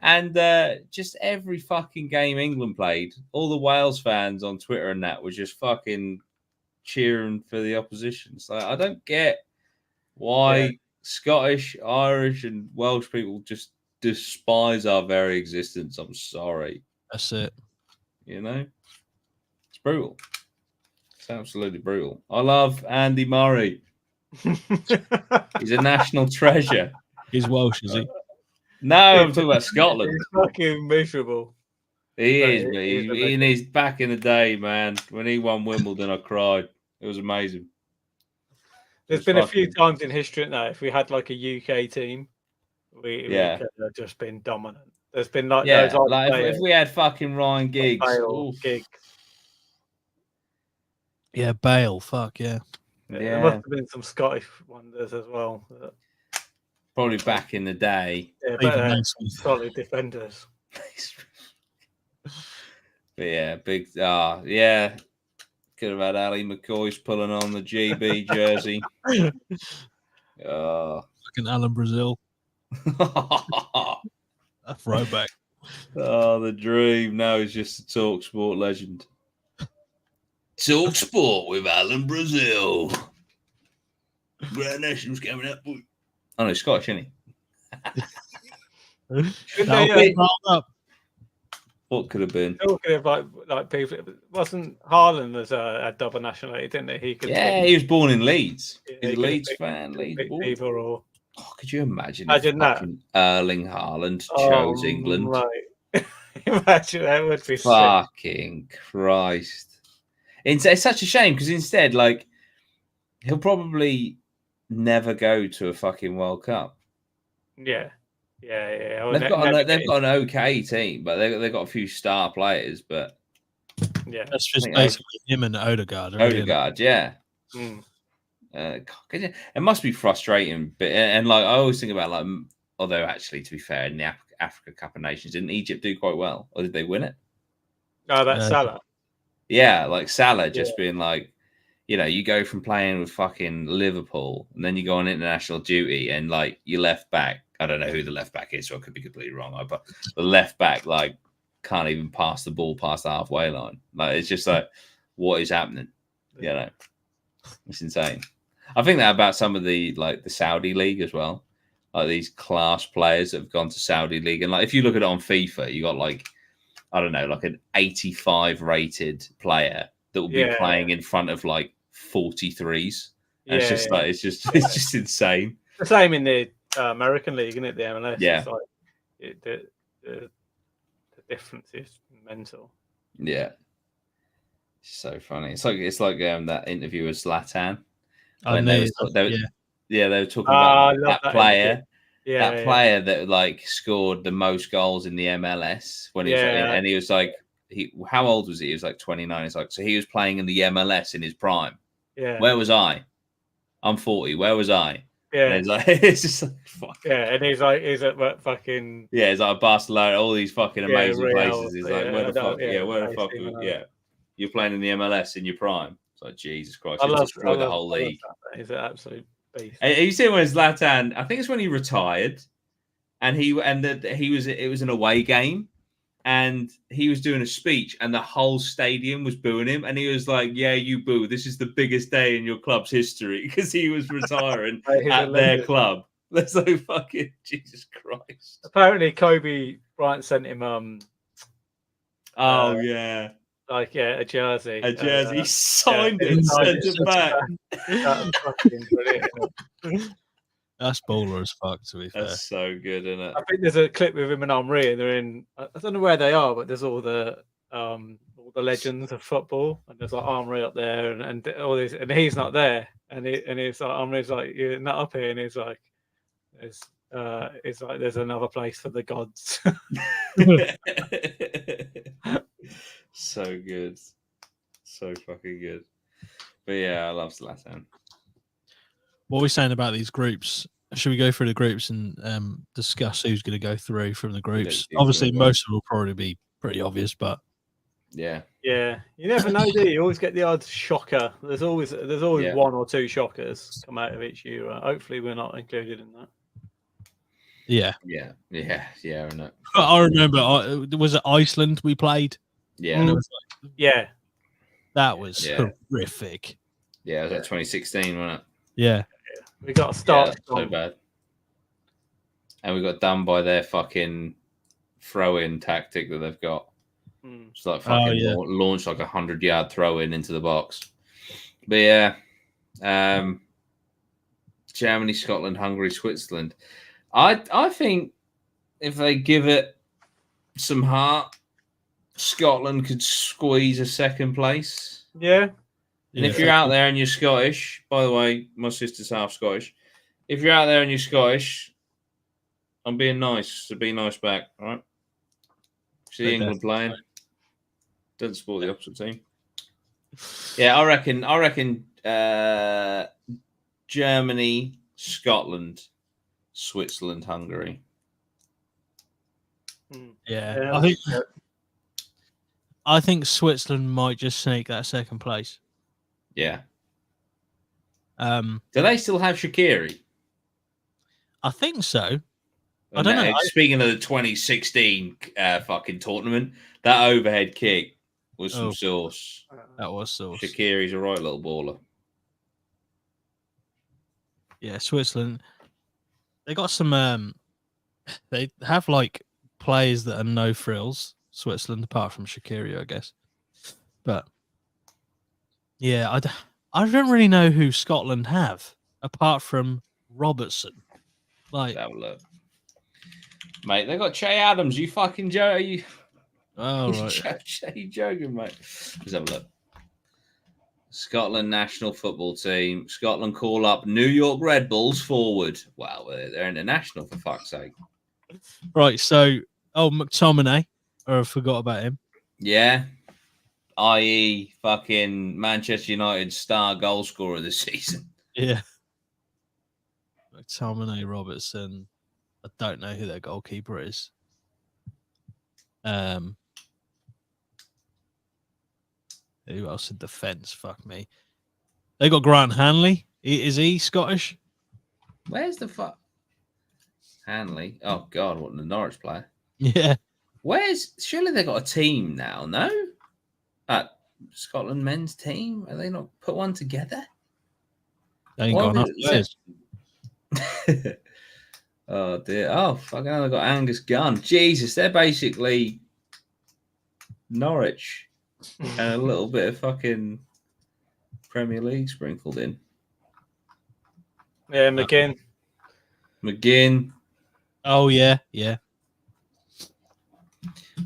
Speaker 2: And just every fucking game England played, all the Wales fans on Twitter and that were just fucking cheering for the opposition. So I don't get why Scottish, Irish, and Welsh people just despise our very existence. I'm sorry.
Speaker 1: That's it.
Speaker 2: You know? It's brutal. It's absolutely brutal. I love Andy Murray. He's a national treasure.
Speaker 1: He's Welsh, is he?
Speaker 2: No, I'm talking about Scotland.
Speaker 3: He's fucking miserable.
Speaker 2: He is, but he's back in the day, man. When he won Wimbledon, I cried. It was amazing.
Speaker 3: There's been a few times in history now, if we had like a UK team, we could have just been dominant. There's been like those
Speaker 2: like if we had fucking Ryan Giggs.
Speaker 3: Giggs.
Speaker 1: Yeah, Bale. Fuck yeah.
Speaker 3: There must have been some Scottish wonders as well.
Speaker 2: Probably back in the day.
Speaker 3: Yeah, but solid defenders.
Speaker 2: But yeah, big. Yeah. Could have had Ali McCoy's pulling on the GB jersey.
Speaker 1: Fucking Alan Brazil. A throwback.
Speaker 2: Oh, the dream. Now he's just a Talk Sport legend. Talk Sport with Alan Brazil. Grand National's coming up. Oh, no, Scottish, isn't he? What could have been?
Speaker 3: Talking about like people, wasn't Haaland was a double nationality, didn't he? He could
Speaker 2: he was born in Leeds.
Speaker 3: Yeah,
Speaker 2: He's a Leeds fan. Leeds
Speaker 3: people
Speaker 2: could you imagine
Speaker 3: that
Speaker 2: Erling Haaland chose England?
Speaker 3: Right. Imagine that would be
Speaker 2: fucking sick. Christ. It's such a shame because instead, like, he'll probably never go to a fucking World Cup.
Speaker 3: Yeah.
Speaker 2: They've got an okay team, but they've got a few star players. But
Speaker 3: yeah,
Speaker 1: that's just basically him and Odegaard.
Speaker 2: Odegaard, yeah. It must be frustrating, but and like I always think about like, although actually to be fair, in the Africa Cup of Nations, didn't Egypt do quite well, or did they win it?
Speaker 3: Oh, that's Salah.
Speaker 2: Yeah, like Salah just being like, you know, you go from playing with fucking Liverpool and then you go on international duty and like your left back, I don't know who the left back is, so I could be completely wrong, but the left back like can't even pass the ball past the halfway line. Like it's just like, what is happening? You know, it's insane. I think that about some of the like the Saudi league as well. like these class players that have gone to Saudi League. And like if you look at it on FIFA, you got like, I don't know, like an 85 rated player that will be playing in front of like 43s. And it's just like it's just insane.
Speaker 3: The same in the American League, isn't it? The MLS.
Speaker 2: Yeah.
Speaker 3: It's like the difference is mental.
Speaker 2: Yeah. It's so funny. It's like that interview with Zlatan. They were talking about that player. That player that like scored the most goals in the MLS when he was and he was like, how old was he? He was like 29. It's like, so he was playing in the MLS in his prime.
Speaker 3: Yeah.
Speaker 2: Where was I? I'm 40. Where was I?
Speaker 3: Yeah.
Speaker 2: And it's like, it's just like, fuck.
Speaker 3: Yeah. And he's at what fucking.
Speaker 2: Yeah. It's like Barcelona, all these fucking amazing places. He's like, where the fuck? Where the fuck? You're playing in the MLS in your prime. It's like, Jesus Christ. You destroyed the whole league.
Speaker 3: He's an absolute beast.
Speaker 2: You see when Zlatan, I think it's when he retired, and it was an away game, and he was doing a speech, and the whole stadium was booing him, and he was like, "Yeah, you boo. This is the biggest day in your club's history," because he was retiring at their club. That's so fucking Jesus Christ.
Speaker 3: Apparently, Kobe Bryant sent him like a jersey.
Speaker 2: A jersey. He signed it and sent it back.
Speaker 3: That's fucking brilliant.
Speaker 1: That's baller as fuck, to be fair.
Speaker 2: That's so good, isn't it?
Speaker 3: I think there's a clip with him and Henry, and they're in. I don't know where they are, but there's all the legends of football, and there's like Henry up there, and all this, and he's not there, and he's like, Henry's like, "You're not up here," and he's like, "There's another place for the gods."
Speaker 2: So good. So fucking good. But yeah, I love Zlatan.
Speaker 1: What are we saying about these groups? Should we go through the groups and discuss who's going to go through from the groups? Obviously, most of them will probably be pretty obvious, but
Speaker 2: yeah,
Speaker 3: you never know, do you? You always get the odd shocker. There's always one or two shockers come out of each Euro. Hopefully, we're not included in that.
Speaker 2: Yeah.
Speaker 1: I remember, was it Iceland we played?
Speaker 2: Yeah,
Speaker 1: that was horrific.
Speaker 2: Yeah, it was like 2016, wasn't it?
Speaker 1: Yeah.
Speaker 3: We got to start
Speaker 2: so bad, and we got done by their fucking throw-in tactic that they've got. It's like fucking launch like 100-yard throw-in into the box. But Germany, Scotland, Hungary, Switzerland. I think if they give it some heart, Scotland could squeeze a second place.
Speaker 3: Yeah.
Speaker 2: And if you're out there and you're Scottish, by the way, my sister's half Scottish. If you're out there and you're Scottish, I'm being nice. So be nice back, all right? See England playing. Doesn't support the opposite team. Yeah, I reckon Germany, Scotland, Switzerland, Hungary.
Speaker 1: Yeah. I think Switzerland might just sneak that second place.
Speaker 2: Yeah. Do they still have Shaqiri?
Speaker 1: I think so. I don't know.
Speaker 2: Speaking of the 2016 fucking tournament, that overhead kick was some sauce.
Speaker 1: That was sauce.
Speaker 2: Shaqiri's a right little baller.
Speaker 1: Yeah, Switzerland. They got some. They have like players that are no frills. Switzerland, apart from Shaqiri, I guess. But yeah, I don't really know who Scotland have apart from Robertson. Like,
Speaker 2: have a look. Mate, they got Che Adams. You fucking joke? You?
Speaker 1: Oh right.
Speaker 2: You joking, mate? Let's have a look. Scotland national football team. Scotland call up New York Red Bulls forward. Wow, they're international for fuck's sake.
Speaker 1: Right. So, McTominay. Or I forgot about him.
Speaker 2: Yeah. I.e. fucking Manchester United star goal scorer this season.
Speaker 1: Yeah. McTominay, Robertson. I don't know who their goalkeeper is. Who else in defence? Fuck me. They got Grant Hanley. Is he Scottish?
Speaker 2: Where's the fuck? Hanley. Oh, God. What a Norwich player.
Speaker 1: Yeah.
Speaker 2: Surely they got a team now, no? Scotland men's team? Are they not put one together?
Speaker 1: They ain't got enough players.
Speaker 2: Oh dear. Oh, fucking hell, I've got Angus Gunn. Jesus, they're basically Norwich and a little bit of fucking Premier League sprinkled in.
Speaker 3: Yeah, McGinn.
Speaker 2: McGinn.
Speaker 1: Oh yeah.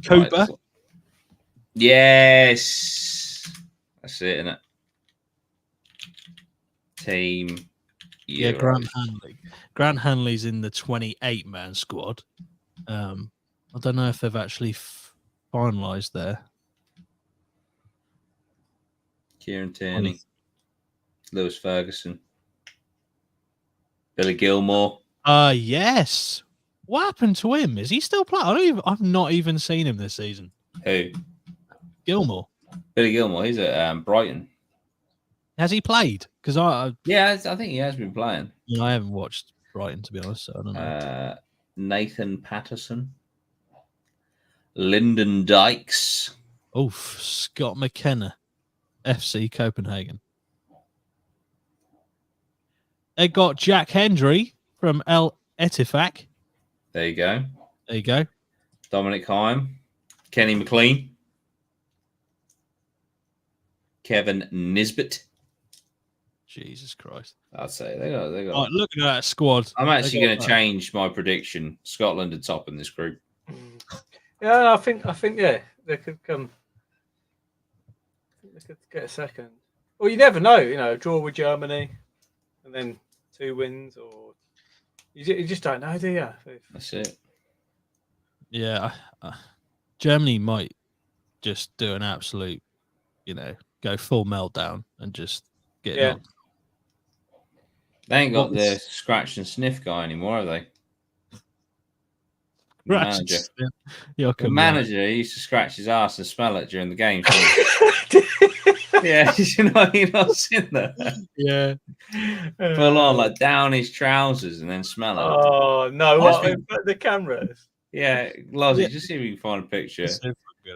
Speaker 1: Cooper.
Speaker 2: Right. Yes. That's it, isn't it? Team.
Speaker 1: Yeah,
Speaker 2: Euros.
Speaker 1: Grant Hanley. Grant Hanley's in the 28-man squad. I don't know if they've actually finalised there.
Speaker 2: Kieran Tierney. Lewis Ferguson. Billy Gilmore.
Speaker 1: Yes. What happened to him? Is he still playing? I've not even seen him this season.
Speaker 2: Who?
Speaker 1: Gilmore.
Speaker 2: Billy Gilmore. He's at Brighton.
Speaker 1: Has he played? Because I
Speaker 2: think he has been playing.
Speaker 1: I haven't watched Brighton, to be honest, so I don't know.
Speaker 2: Nathan Patterson. Lyndon Dykes.
Speaker 1: Oof, Scott McKenna, FC Copenhagen. They got Jack Hendry from El Etifak.
Speaker 2: There you go.
Speaker 1: There you go.
Speaker 2: Dominic Heim. Kenny McLean. Kevin Nisbet.
Speaker 1: Jesus Christ.
Speaker 2: I'd say they got.
Speaker 1: Right, looking at that squad.
Speaker 2: I'm actually going to change my prediction. Scotland are top in this group.
Speaker 3: Yeah, I think yeah, they could come. They could get a second. Well, you never know. Draw with Germany, and then 2 wins, or you just don't know, do you?
Speaker 2: That's it.
Speaker 1: Yeah, Germany might just do an absolute, go full meltdown and just get knocked.
Speaker 2: They ain't got the scratch and sniff guy anymore, have they? The manager used to scratch his ass and smell it during the game. Yeah, you've not seen that.
Speaker 1: Yeah,
Speaker 2: full on, like down his trousers and then smell it.
Speaker 3: Oh no! What the cameras?
Speaker 2: Yeah, Lozzie, just see if you can find a picture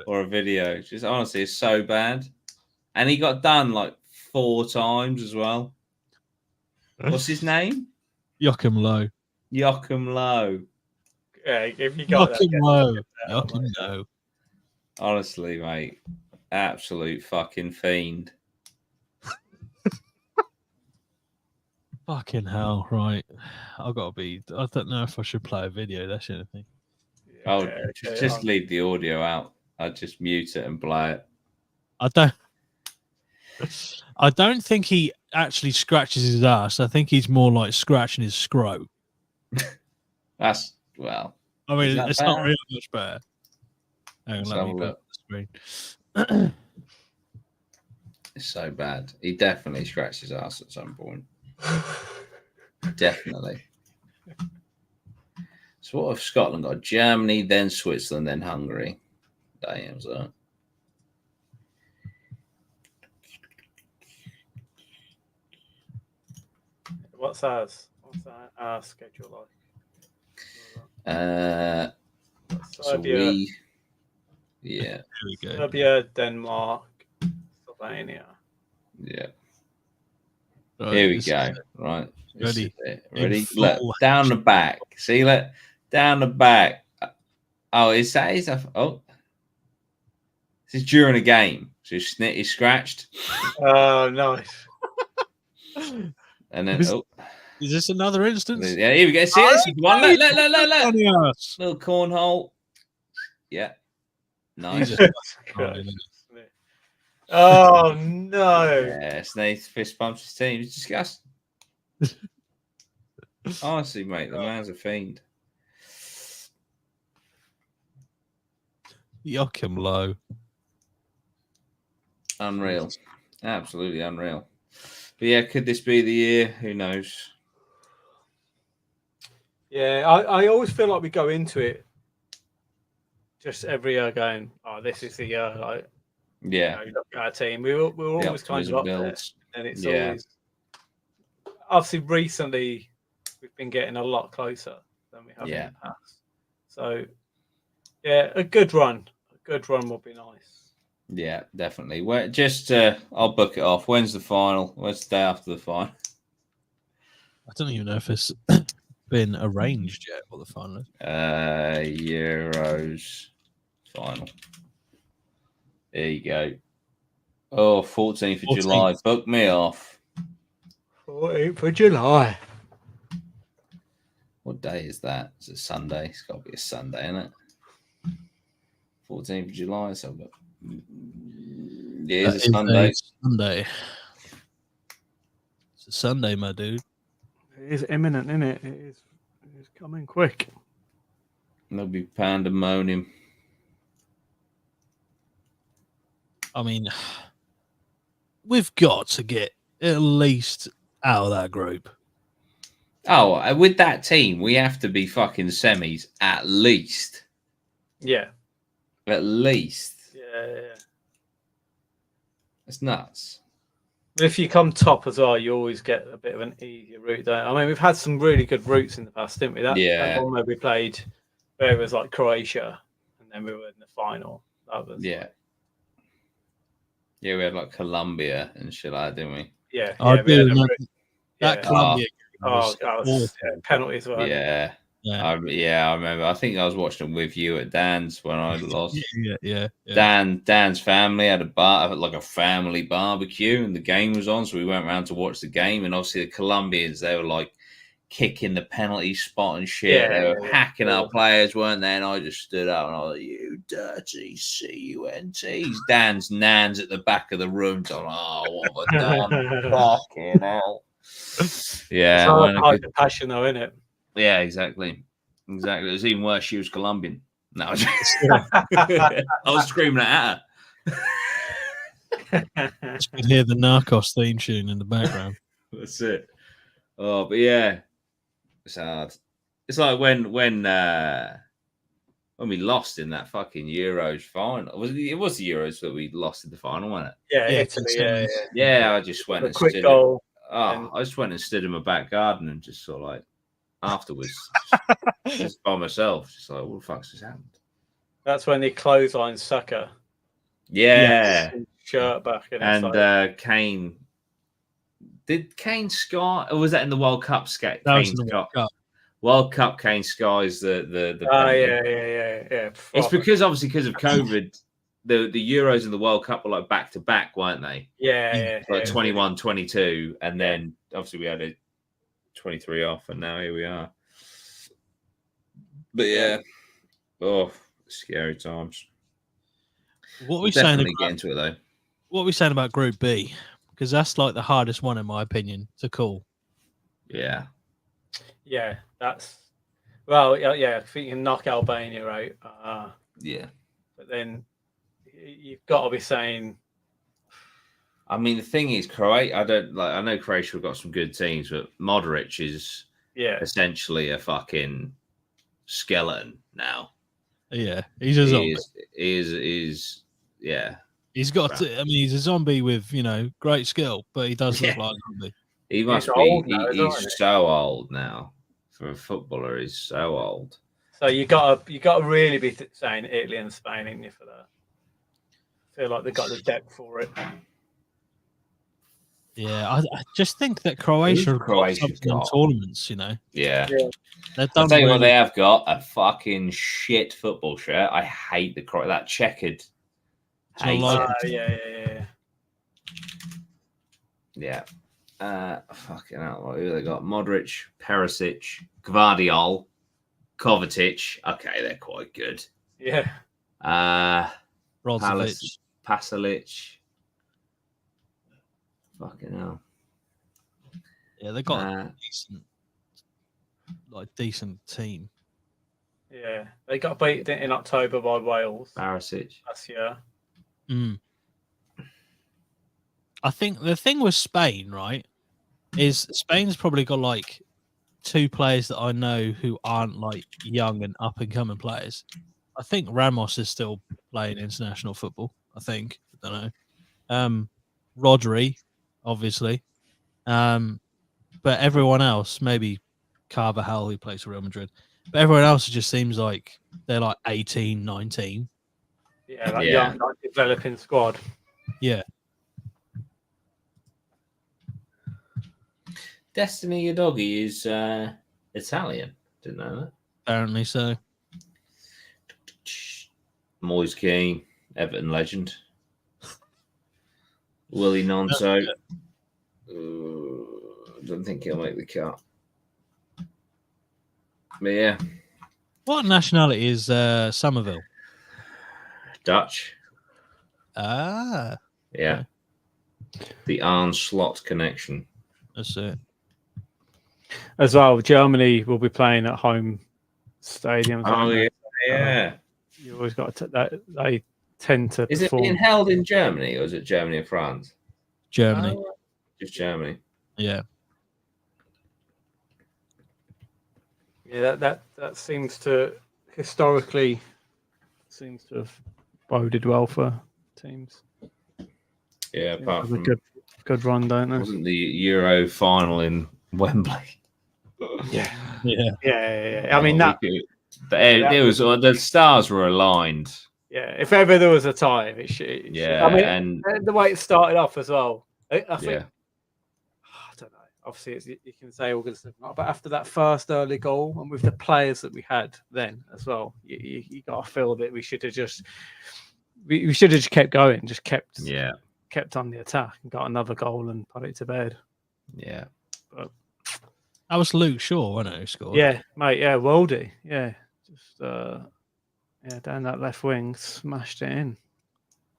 Speaker 2: or a video. Just honestly, it's so bad, and he got done like 4 times as well. What's his name?
Speaker 1: Joachim Low.
Speaker 2: Joachim Low.
Speaker 3: Yeah, if you got
Speaker 1: Joachim Low. Joachim Low.
Speaker 2: Honestly, mate, absolute fucking fiend.
Speaker 1: Fucking hell, right. I don't know if I should play a video, that's anything.
Speaker 2: Just leave the audio out. I'd just mute it and play it.
Speaker 1: I don't think he actually scratches his ass. I think he's more like scratching his scro.
Speaker 2: It's
Speaker 1: not really much better. Hang on, let me go up the screen.
Speaker 2: It's so bad. He definitely scratched his ass at some point. Definitely. So what if Scotland got Germany, then Switzerland, then Hungary? Damn, so.
Speaker 3: What's our schedule
Speaker 2: like?
Speaker 3: Serbia.
Speaker 2: Here
Speaker 1: we go.
Speaker 3: Serbia, Denmark, Slovenia.
Speaker 2: Yeah.
Speaker 1: Right,
Speaker 2: here we go. Right.
Speaker 1: Ready.
Speaker 2: Look, down the back. See, look, down the back. Oh, is that? This is during a game. So he's scratched.
Speaker 3: Oh, nice.
Speaker 2: And then,
Speaker 1: is this another instance?
Speaker 2: Yeah, here we go. See, this is one. Look. Little cornhole. Yeah. Nice.
Speaker 3: Oh, no.
Speaker 2: Yeah, Snaith fist bumps his team. It's disgusting. Honestly, mate, the man's a fiend.
Speaker 1: Joachim Low.
Speaker 2: Unreal. Absolutely unreal. But yeah, could this be the year? Who knows?
Speaker 3: Yeah, I always feel like we go into it just every year going, oh, this is the year. Like,
Speaker 2: yeah,
Speaker 3: you look at our team. We're always kind of up
Speaker 2: builds.
Speaker 3: there. And it's always, obviously, recently, we've been getting a lot closer than we have in the past. So, yeah, a good run. A good run would be nice.
Speaker 2: Yeah, definitely. I'll book it off. When's the final? When's the day after the final?
Speaker 1: I don't even know if it's been arranged yet for the final?
Speaker 2: Euros final. There you go. Oh, 14th of July. Book me off.
Speaker 3: 14th of July.
Speaker 2: What day is that? Is it Sunday? It's got to be a Sunday, isn't it? 14th of July. So yeah, it's a Sunday.
Speaker 1: Sunday. It's a Sunday, my dude.
Speaker 3: It is imminent, isn't it? It is coming quick.
Speaker 2: There'll be pandemonium.
Speaker 1: I mean, we've got to get at least out of that group.
Speaker 2: Oh, with that team, we have to be fucking semis at least.
Speaker 3: Yeah.
Speaker 2: At least.
Speaker 3: Yeah.
Speaker 2: It's nuts.
Speaker 3: If you come top as well, you always get a bit of an easier route, don't you? I mean, we've had some really good routes in the past, didn't we? That one where we played, where it was like Croatia, and then we were in the final. That was
Speaker 2: Yeah, we had like Colombia and shit like that, didn't we?
Speaker 3: Yeah.
Speaker 1: That Colombia.
Speaker 3: That was penalty as well.
Speaker 2: Yeah. I remember. I think I was watching it with you at Dan's when I lost.
Speaker 1: Yeah.
Speaker 2: Dan's family had a family barbecue, and the game was on, so we went around to watch the game. And obviously, the Colombians, they were like kicking the penalty spot and shit. They were hacking our players, weren't they? And I just stood up and I was like, "You dirty CUNTs!" Dan's nans at the back of the room. So I'm like, "Oh, what have I done? Fucking hell!" Yeah,
Speaker 3: it's a passion, though, isn't it?
Speaker 2: Yeah, exactly. It was even worse. She was Colombian. No, I was screaming at
Speaker 1: her. You could hear the Narcos theme tune in the background.
Speaker 2: That's it. Oh, but yeah, it's hard. It's like when we lost in that fucking Euros final. It was the Euros that we lost in the final, wasn't it?
Speaker 3: Yeah, Italy.
Speaker 2: Yeah, I just went and
Speaker 3: quick goal.
Speaker 2: I just went and stood in my back garden and just sort of like afterwards, just by myself, just like, what the fuck's just happened?
Speaker 3: That's when they clothesline Saka.
Speaker 2: Yeah,
Speaker 3: shirt back,
Speaker 2: and Kane. Did Kane score? Or was that in the World Cup skate?
Speaker 1: That was in the World Cup.
Speaker 2: World Cup, Kane skies the.
Speaker 3: Oh yeah.
Speaker 2: It's because of COVID. The Euros and the World Cup were like back to back, weren't they?
Speaker 3: Yeah.
Speaker 2: Like 21, 22, and then obviously we had a 23 off, and now here we are. But yeah, scary times.
Speaker 1: What are we saying about,
Speaker 2: get into it though?
Speaker 1: What are we saying about Group B? Because that's like the hardest one in my opinion to call.
Speaker 2: Yeah,
Speaker 3: that's I think you can knock Albania out. But then you've got to be saying.
Speaker 2: I mean, the thing is, Croatia. I know Croatia have got some good teams, but Modric is essentially a fucking skeleton now.
Speaker 1: Yeah, he's a zombie. He's got. He's a zombie with great skill, but he does look like a zombie.
Speaker 2: He must be. He's so old now. For a footballer, he's so old.
Speaker 3: So you got to really be saying Italy and Spain, ain't you, for that? I feel like they've got the depth for it.
Speaker 1: Yeah, I just think that Croatia got something in tournaments,
Speaker 2: Yeah.
Speaker 1: They've
Speaker 2: done. I'll tell you what they have got: a fucking shit football shirt. I hate that checkered. Yeah. Fucking hell. What have they got? Modric, Perisic, Gvardiol, Kovacic. Okay, they're quite good.
Speaker 3: Yeah.
Speaker 2: Pasalic. Fucking hell.
Speaker 1: Yeah, they got a decent team.
Speaker 3: Yeah, they got beat in October by Wales.
Speaker 2: Barisic.
Speaker 3: Last year.
Speaker 1: I think the thing with Spain, right, is Spain's probably got like two players that I know who aren't like young and up and coming players. I think Ramos is still playing international football. I don't know. Rodri, obviously. But everyone else, maybe Carvajal, who plays for Real Madrid. But everyone else just seems like they're like 18, 19.
Speaker 3: Yeah, young, developing squad.
Speaker 1: Yeah.
Speaker 2: Destiny Udogie is Italian. Didn't know that.
Speaker 1: Apparently so.
Speaker 2: Moise Keane, Everton legend. Willie Nonto. Don't think he'll make the cut. But yeah.
Speaker 1: What nationality is Somerville?
Speaker 2: Dutch.
Speaker 1: Ah.
Speaker 2: Yeah. The Arne Slot connection.
Speaker 1: That's it.
Speaker 3: As well, Germany will be playing at home stadiums.
Speaker 2: Oh, yeah.
Speaker 3: You always got to that. They tend to.
Speaker 2: Is it being held in Germany or is it Germany and France?
Speaker 1: Germany.
Speaker 2: Just Germany.
Speaker 1: Yeah.
Speaker 3: Yeah, that seems to historically have boded well for teams.
Speaker 2: Yeah, apart from
Speaker 3: good run, don't they?
Speaker 2: Wasn't the Euro final in Wembley?
Speaker 3: Yeah.
Speaker 2: Yeah.
Speaker 3: I mean
Speaker 2: it was the stars were aligned.
Speaker 3: Yeah, if ever there was a time, it should.
Speaker 2: Yeah,
Speaker 3: I mean,
Speaker 2: and
Speaker 3: the way it started off as well. I think.
Speaker 2: Yeah.
Speaker 3: I don't know. Obviously, you can say all good stuff, but after that first early goal, and with the players that we had then as well, you got to feel that we should have just kept going, just kept on the attack and got another goal and put it to bed.
Speaker 2: Yeah,
Speaker 3: but
Speaker 1: that was Luke Shaw, wasn't it, who scored?
Speaker 3: Yeah, mate. Yeah, Worldy. Yeah, just down that left wing, smashed it in.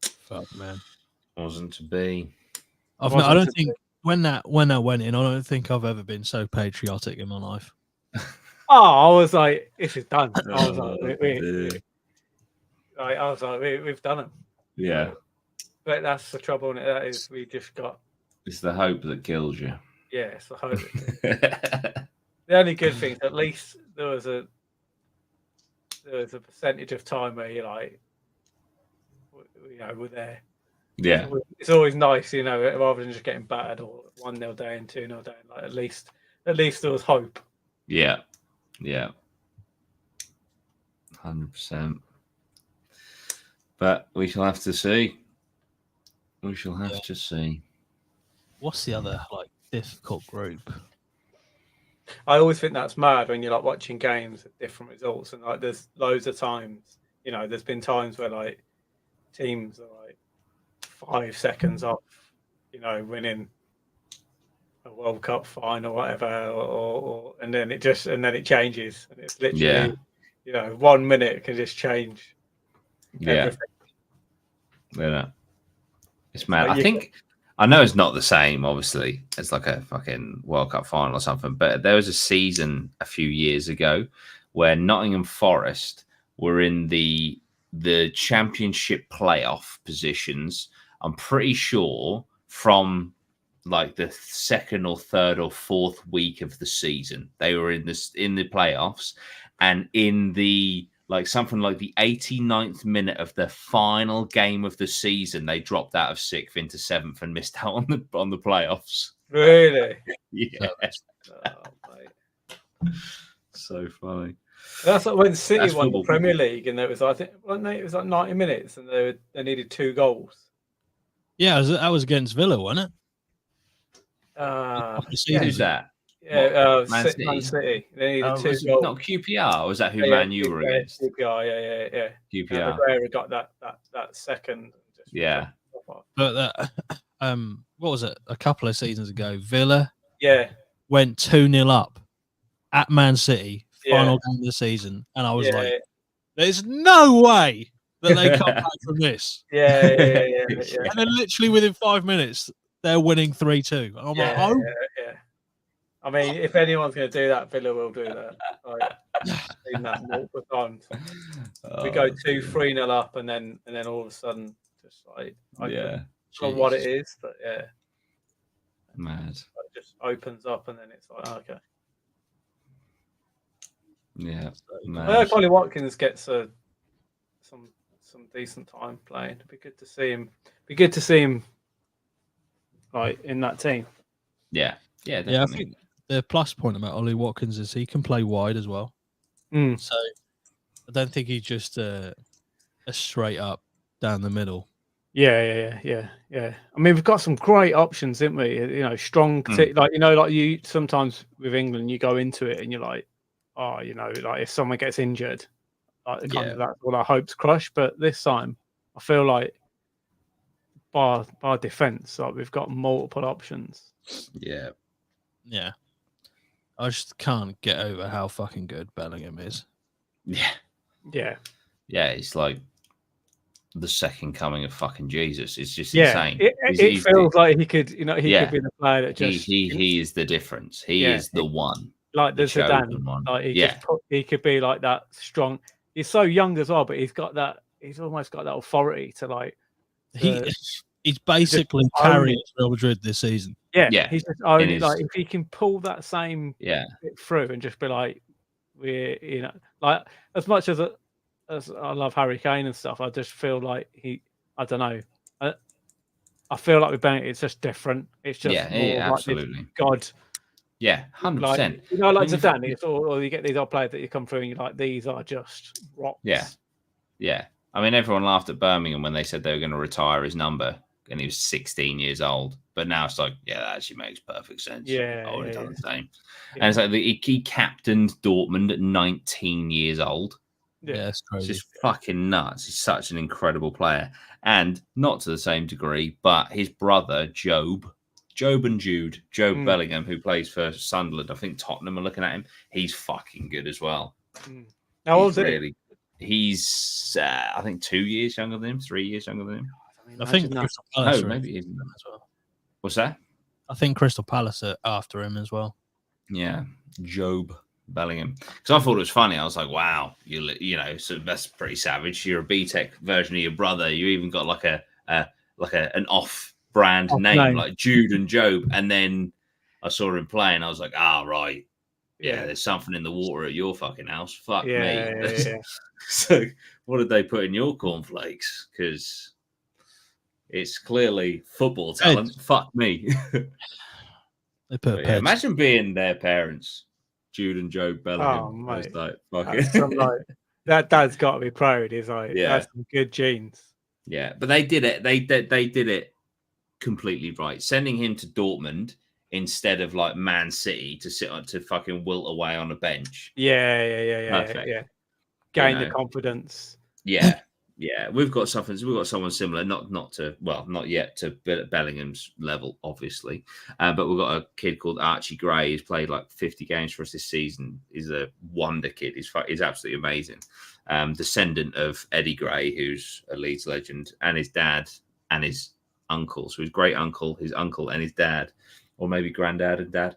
Speaker 1: Fuck, man,
Speaker 2: wasn't to be.
Speaker 1: I don't think. When that went in, I don't think I've ever been so patriotic in my life.
Speaker 3: I was like, "This is done." I was like, "We've done it."
Speaker 2: Yeah,
Speaker 3: but that's the trouble. That is, we just got.
Speaker 2: It's the hope that kills you.
Speaker 3: Yeah, it's the hope. The only good thing, at least there was a percentage of time where you're like, we're there.
Speaker 2: Yeah,
Speaker 3: it's always nice, rather than just getting battered or 1-0 down, 2-0 down. Like at least there was hope.
Speaker 2: Yeah, 100%. But we shall have to see. We shall have to see.
Speaker 1: What's the other difficult group?
Speaker 3: I always think that's mad when you're watching games at different results, and there's loads of times. There's been times where teams are 5 seconds off, winning a World Cup final or whatever, or and then it changes, and it's literally 1 minute can just change. Everything.
Speaker 2: Yeah, it's mad. I know it's not the same, obviously, as a fucking World Cup final or something, but there was a season a few years ago where Nottingham Forest were in the championship playoff positions. I'm pretty sure from the second or third or fourth week of the season, they were in the playoffs, and in the something like the 89th minute of the final game of the season, they dropped out of 6th into 7th and missed out on the playoffs.
Speaker 3: Really?
Speaker 2: Yeah.
Speaker 3: Mate.
Speaker 2: So funny.
Speaker 3: That's when City won the Premier League, and it was it was 90 minutes, and they needed 2 goals.
Speaker 2: Yeah,
Speaker 1: that was against Villa, wasn't
Speaker 2: it? Who's that?
Speaker 3: Yeah, Man City. They needed 2 goals.
Speaker 2: Not QPR, or was that who Man U were against?
Speaker 3: QPR, yeah.
Speaker 2: QPR.
Speaker 3: Aguero got that second.
Speaker 2: Yeah.
Speaker 1: But what was it? A couple of seasons ago, Villa
Speaker 3: went
Speaker 1: 2-0 up at Man City, final game of the season, and I was there's no way that they come back from this.
Speaker 3: Yeah.
Speaker 1: And then literally within 5 minutes, they're winning 3-2. I'm
Speaker 3: yeah. I mean, if anyone's going to do that, Villa will do that. Seen that multiple times. We go 2-3-0 up, and then all of a sudden, just I don't know what it is, but
Speaker 2: mad.
Speaker 3: It just opens up, and then it's okay.
Speaker 2: Yeah,
Speaker 3: Ollie Watkins gets some decent time playing. It'd be good to see him. In that team.
Speaker 2: Yeah, definitely.
Speaker 1: I think the plus point about Ollie Watkins is he can play wide as well. So I don't think he's just a straight up down the middle
Speaker 3: Yeah. I mean, we've got some great options, haven't we? You know, strong, like you sometimes with England, you go into it and you're like, oh, like if someone gets injured, like kind of that's all our hopes crushed. But this time, I feel like bar defense, like we've got multiple options.
Speaker 2: Yeah.
Speaker 1: I just can't get over how fucking good Bellingham is.
Speaker 3: Yeah.
Speaker 2: It's like the second coming of fucking Jesus. It's just insane.
Speaker 3: It feels like he could, he could be the player that just
Speaker 2: he is the difference. He is the one.
Speaker 3: Like the Zidane one. Like he could be like that strong. He's so young as well, but he's got that. He's almost got that authority to like.
Speaker 1: He's basically carrying Real Madrid this season.
Speaker 3: Yeah. He's just only like if he can pull that same bit through and just be like, we're like as much as I love Harry Kane and stuff, I just feel like I don't know. I feel like with Bennett, it's just different. It's just
Speaker 2: absolutely
Speaker 3: like God.
Speaker 2: Yeah, 100%.
Speaker 3: Like, like Zidane, it's or you get these old players that you come through and you're like, these are just rocks.
Speaker 2: Yeah. I mean, everyone laughed at Birmingham when they said they were going to retire his number, and he was 16 years old. But now it's like, that actually makes perfect sense. I would have done the same. And it's like he captained Dortmund at 19 years old.
Speaker 1: Yeah, it's crazy.
Speaker 2: It's just fucking nuts. He's such an incredible player. And not to the same degree, but his brother, Job Bellingham, who plays for Sunderland, I think Tottenham are looking at him. He's fucking good as well.
Speaker 3: How old is he?
Speaker 2: He's, I think, 2 years younger than him, 3 years younger than him.
Speaker 1: I think Crystal Palace.
Speaker 2: Maybe he isn't as well. What's that?
Speaker 1: I think Crystal Palace are after him as well.
Speaker 2: Yeah, Job Bellingham. Because I thought it was funny. I was like, wow, so that's pretty savage. You're a BTEC version of your brother. You even got like an off-brand name like Jude and Job. And then I saw him play, and I was like, right. Yeah, there's something in the water at your fucking house. Fuck me.
Speaker 3: Yeah.
Speaker 2: So what did they put in your cornflakes? Because it's clearly football talent. Fuck me.
Speaker 1: They put
Speaker 2: imagine being their parents, Jude and Job Bellingham.
Speaker 3: Oh, mate.
Speaker 2: Like, fuck it.
Speaker 3: That dad's got to be proud. He's like, that's some good genes.
Speaker 2: Yeah, but they did it. They did it completely right. Sending him to Dortmund instead of like Man City to sit on to fucking wilt away on a bench.
Speaker 3: Yeah. Gain the confidence.
Speaker 2: Yeah. We've got someone similar, not yet to Bellingham's level, obviously. But we've got a kid called Archie Gray. He's played like 50 games for us this season. He's a wonder kid. He's absolutely amazing. Descendant of Eddie Gray, who's a Leeds legend, and his dad and his uncle. So his great uncle, his uncle, and his dad. Or maybe granddad and dad.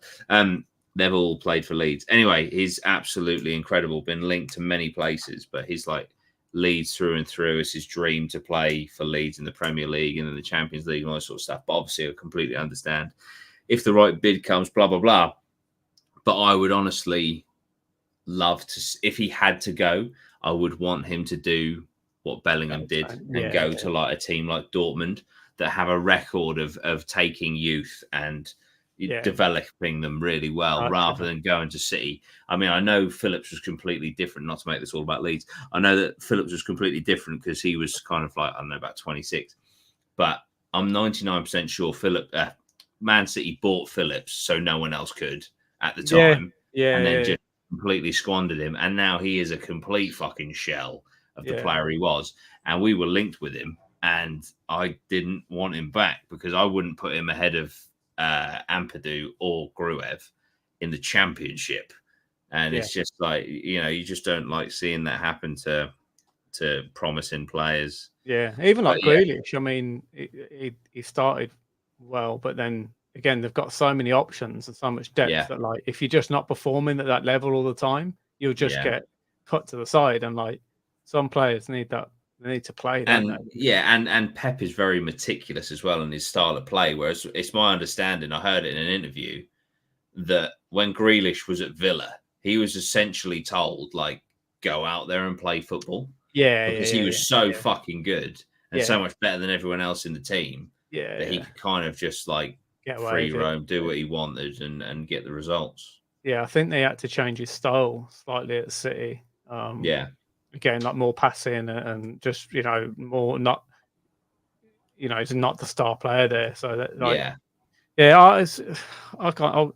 Speaker 2: They've all played for Leeds. Anyway, he's absolutely incredible. Been linked to many places, but he's like Leeds through and through. It's his dream to play for Leeds in the Premier League and in the Champions League and all that sort of stuff. But obviously, I completely understand if the right bid comes, blah, blah, blah. But I would honestly love to, if he had to go, I would want him to do what Bellingham did and go to like a team like Dortmund that have a record of taking youth and developing them really well rather than going to City. I mean, I know Phillips was completely different, not to make this all about Leeds. I know that Phillips was completely different because he was kind of like, I don't know, about 26. But I'm 99% sure Man City bought Phillips so no one else could at the time. And then just completely squandered him. And now he is a complete fucking shell of the player he was. And we were linked with him. And I didn't want him back because I wouldn't put him ahead of Ampadu or Gruev in the Championship. And it's just like, you just don't like seeing that happen to promising players.
Speaker 3: Yeah, even like Grealish. I mean, he started well, but then again, they've got so many options and so much depth that like if you're just not performing at that level all the time, you'll just get put to the side. And like some players need that. They need to play.
Speaker 2: And Pep is very meticulous as well in his style of play. Whereas it's my understanding, I heard it in an interview, that when Grealish was at Villa, he was essentially told, like, go out there and play football. Because he was so fucking good and so much better than everyone else in the team that he could kind of just like free roam, do what he wanted and get the results.
Speaker 3: Yeah, I think they had to change his style slightly at City. Again, like more passing and just, more not. he's not the star player there. So that, like, I can't.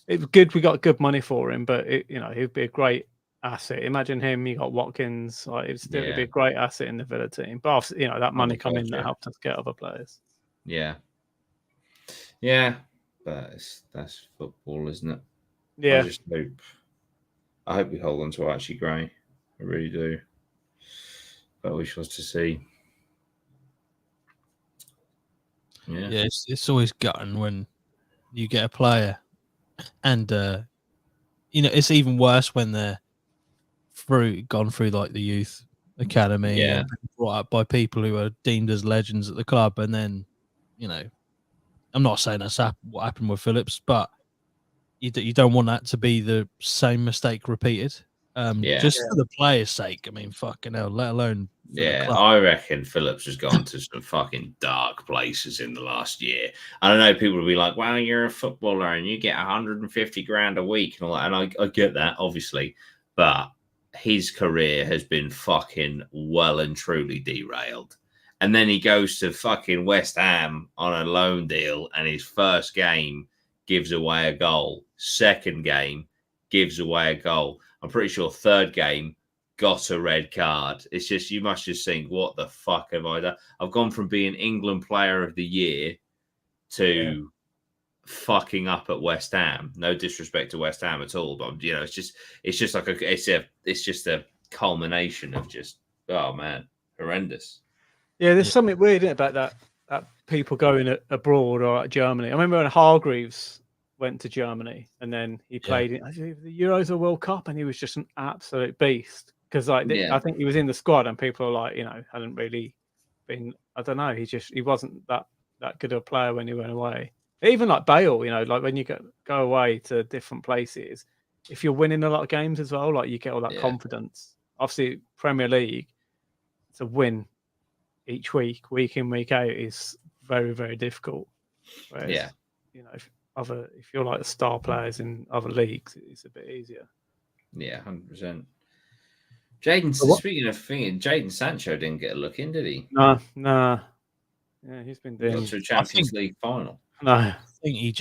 Speaker 3: It's good we got good money for him, but he'd be a great asset. Imagine him. You got Watkins. Like, it'd be a great asset in the Villa team. But obviously, that money come in that helped us get other players.
Speaker 2: Yeah, but that's football, isn't it?
Speaker 3: Yeah.
Speaker 2: I hope we hold on to Archie Gray. I really do. But we shall to see.
Speaker 1: Yeah, it's always gutting when you get a player, and it's even worse when they're gone through like the youth academy and brought up by people who are deemed as legends at the club, and then I'm not saying that's what happened with Phillips, but you don't want that to be the same mistake repeated. Just for the player's sake. I mean, fucking hell, let alone
Speaker 2: I reckon Phillips has gone to some fucking dark places in the last year. I don't know, people will be like, well, you're a footballer and you get 150 grand a week and all that, and I get that, obviously, but his career has been fucking well and truly derailed. And then he goes to fucking West Ham on a loan deal, and his first game gives away a goal. Second game gives away a goal. I'm pretty sure third game got a red card. It's just, you must just think, what the fuck have I done? I've gone from being England Player of the Year to fucking up at West Ham. No disrespect to West Ham at all, but it's just a culmination of just, oh man, horrendous.
Speaker 3: Yeah, there's something weird about that people going abroad or at Germany. I remember when Hargreaves went to Germany and then he played in the Euros or World Cup, and he was just an absolute beast. Because I think he was in the squad, and people are like, hadn't really been. I don't know. He wasn't that good of a player when he went away. Even like Bale, like when you go away to different places, if you're winning a lot of games as well, like you get all that confidence. Obviously, Premier League to win each week in, week out is very, very difficult. Whereas, if you're like the star players in other leagues, it's a bit easier.
Speaker 2: Yeah, 100%. Jadon Sancho didn't get a look in, did he?
Speaker 3: No. Yeah, he's been doing.
Speaker 2: Got to a Champions League final.
Speaker 3: No,
Speaker 1: I think I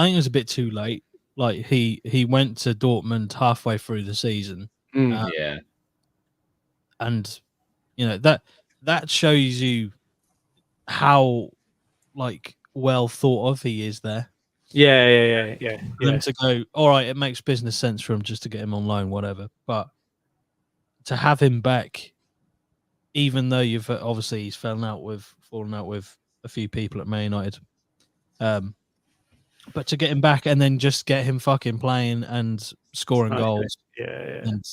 Speaker 1: think it was a bit too late. Like he went to Dortmund halfway through the season.
Speaker 2: And
Speaker 1: that shows you how like well thought of he is there.
Speaker 3: Yeah.
Speaker 1: For them to go, all right, it makes business sense for him just to get him on loan, whatever. But to have him back, even though he's fallen out with a few people at Man United, but to get him back and then just get him fucking playing and scoring goals, and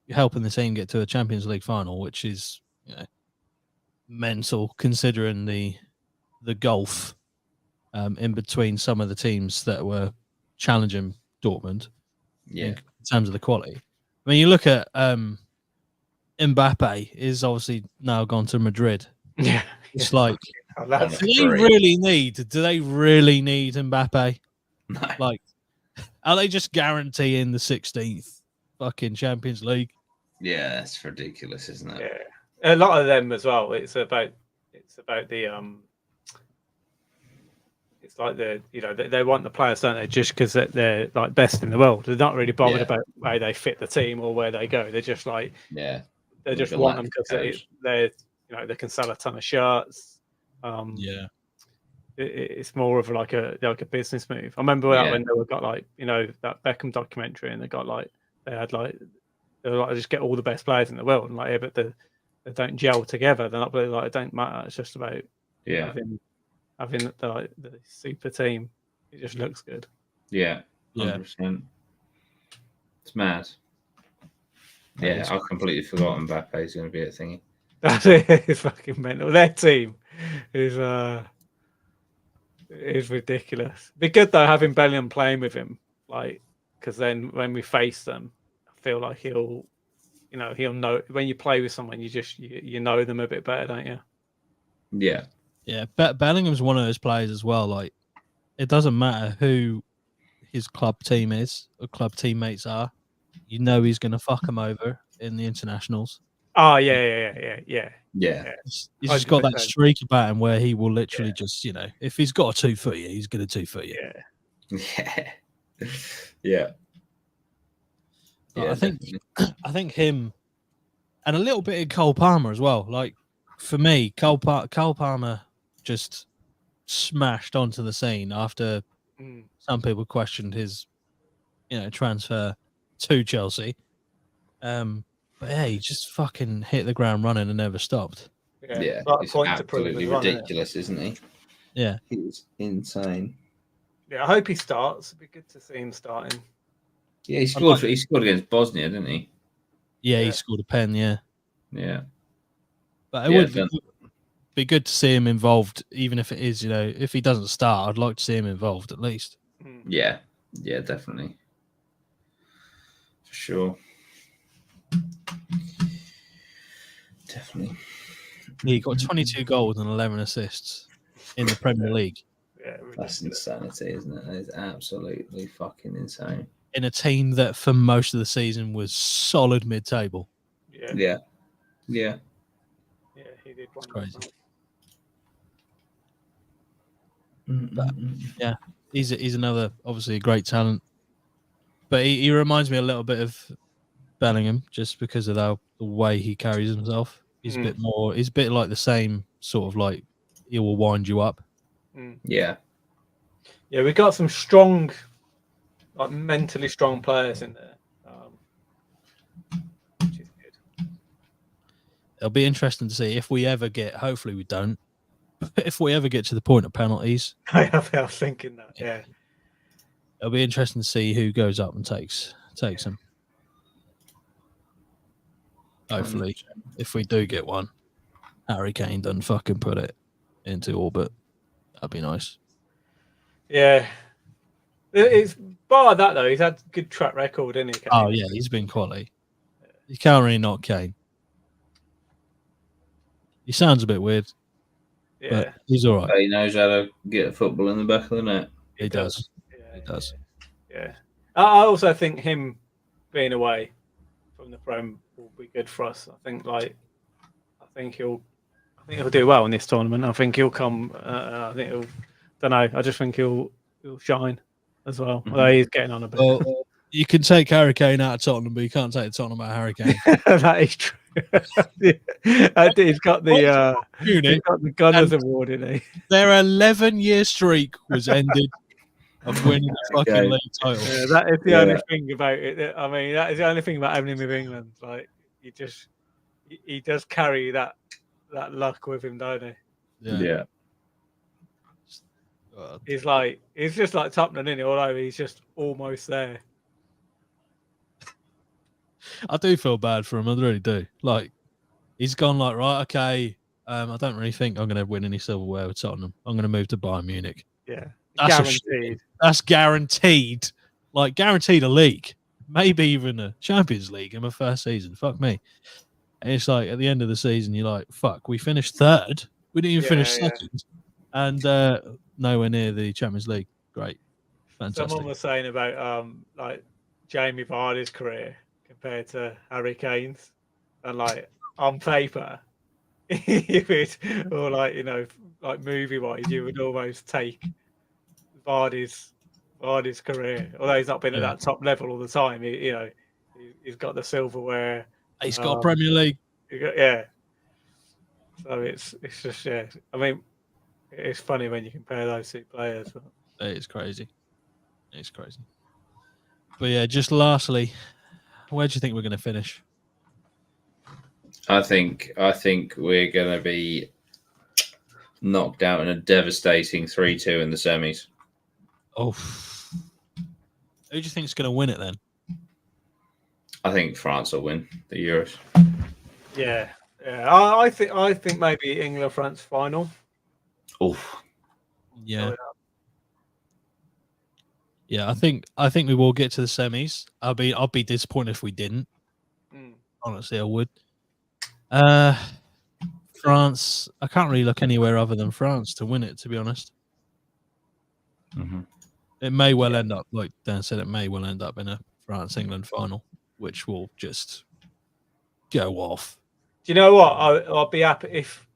Speaker 1: helping the team get to a Champions League final, which is mental considering the gulf in between some of the teams that were challenging Dortmund in terms of the quality. I mean, you look at Mbappe is obviously now gone to Madrid.
Speaker 3: Yeah,
Speaker 1: it's like, do they really need Mbappe?
Speaker 2: No.
Speaker 1: Like, are they just guaranteeing the 16th fucking Champions League?
Speaker 2: Yeah, that's ridiculous, isn't it?
Speaker 3: Yeah, a lot of them as well. It's about the It's like they want the players, don't they? Just because they're like best in the world. They're not really bothered about how they fit the team or where they go. They're just like they just want them because they can sell a ton of shirts. It's more of like a business move. I remember when they got that Beckham documentary, and they were like just get all the best players in the world, and but they don't gel together. They're not really like, it don't matter. It's just about having the super team. It just looks good.
Speaker 2: Yeah, 100%. It's mad. Yeah, I completely forgot Mbappe is going to be a thingy.
Speaker 3: It's fucking mental. Their team is ridiculous. Be good though having Bellingham playing with him, because then when we face them, I feel like he'll know when you play with someone, you know them a bit better, don't you?
Speaker 2: Yeah.
Speaker 1: Yeah, Bellingham's one of those players as well. Like, it doesn't matter who his club team is or club teammates are. You know he's going to fuck them over in the internationals.
Speaker 3: Oh yeah.
Speaker 2: Yeah.
Speaker 1: He's just got that
Speaker 3: 100%.
Speaker 1: streak about him where he will literally just, if he's got a 2-foot you, he's going to 2-foot you.
Speaker 2: Yeah. Yeah.
Speaker 1: I think him and a little bit of Cole Palmer as well. Like for me, Cole Palmer just smashed onto the scene after some people questioned his, transfer to Chelsea. But yeah, he just fucking hit the ground running and never stopped.
Speaker 2: Yeah, it's absolutely ridiculous, isn't he?
Speaker 1: Yeah,
Speaker 2: he's insane.
Speaker 3: Yeah, I hope he starts. It'd be good to see him starting.
Speaker 2: Yeah, he scored against Bosnia, didn't he?
Speaker 1: Yeah, he scored a pen. Yeah. But it would be good to see him involved, even if it is, if he doesn't start, I'd like to see him involved at least.
Speaker 2: Yeah, definitely. For sure. Definitely.
Speaker 1: He got 22 goals and 11 assists in the Premier League.
Speaker 3: Yeah,
Speaker 2: that's insanity, isn't it? That is absolutely fucking insane.
Speaker 1: In a team that for most of the season was solid mid-table.
Speaker 2: Yeah,
Speaker 3: he did one.
Speaker 1: Crazy. But, yeah, he's another, obviously, a great talent. But he reminds me a little bit of Bellingham just because of the way he carries himself. He's a bit more. He's a bit like the same sort of like he will wind you up.
Speaker 2: Yeah.
Speaker 3: We got some strong, like mentally strong players in there, which is good.
Speaker 1: It'll be interesting to see if we ever get. Hopefully, we don't. But if we ever get to the point of penalties,
Speaker 3: I was thinking that. Yeah.
Speaker 1: It'll be interesting to see who goes up and takes them. Hopefully, if we do get one, Harry Kane doesn't fucking put it into orbit. That'd be nice.
Speaker 3: Yeah. It's bar that though. He's had good track record, isn't he? Kane?
Speaker 1: Oh yeah, he's been quality. You can't really knock Kane. He sounds a bit weird. But he's all right.
Speaker 2: But he knows how to get a football in the back of the net.
Speaker 1: He does. He does.
Speaker 3: Yeah. I also think him being away from the Prem will be good for us. I think he'll do well in this tournament. I think he'll come. I just think he'll shine as well. Although he's getting on a bit.
Speaker 1: Well, you can take Harry Kane out of Tottenham, but you can't take Tottenham out of Harry Kane.
Speaker 3: That is true. He's got the Gunners Award, isn't he?
Speaker 1: Their 11-year streak was ended of winning the fucking league title.
Speaker 3: Yeah, that is the only thing about it. I mean, that is the only thing about having him with England. Like, he does carry that luck with him, don't he?
Speaker 2: Yeah.
Speaker 3: He's just like Tottenham, isn't he? Although he's just almost there.
Speaker 1: I do feel bad for him. I really do. Like, he's gone like, right, okay, I don't really think I'm going to win any silverware with Tottenham. I'm going to move to Bayern Munich.
Speaker 3: Yeah.
Speaker 1: That's
Speaker 3: guaranteed.
Speaker 1: That's guaranteed. Like, guaranteed a league. Maybe even a Champions League in my first season. Fuck me. And it's like, at the end of the season, you're like, fuck, we finished third. We didn't even finish second. And nowhere near the Champions League. Great. Fantastic.
Speaker 3: Someone was saying about like Jamie Vardy's career compared to Harry Kane's, and like on paper, or like like movie wise, you would almost take Vardy's career, although he's not been at that top level all the time. He's got the silverware.
Speaker 1: He's got a Premier League.
Speaker 3: So it's just I mean, it's funny when you compare those two players. But...
Speaker 1: It's crazy. It's crazy. But yeah, just lastly, where do you think we're going to finish?
Speaker 2: I think we're going to be knocked out in a devastating 3-2 in the semis.
Speaker 1: Oh, who do you think is going to win it then?
Speaker 2: I think France will win the Euros.
Speaker 3: Yeah. I think maybe England-France final.
Speaker 2: Oh,
Speaker 1: yeah. Yeah, I think we will get to the semis. I'll be disappointed if we didn't. Honestly, I would. France, I can't really look anywhere other than France to win it, to be honest.
Speaker 2: Mm-hmm.
Speaker 1: It may well end up, like Dan said, it may well end up in a France-England final, which will just go off.
Speaker 3: you know what? I'll be happy if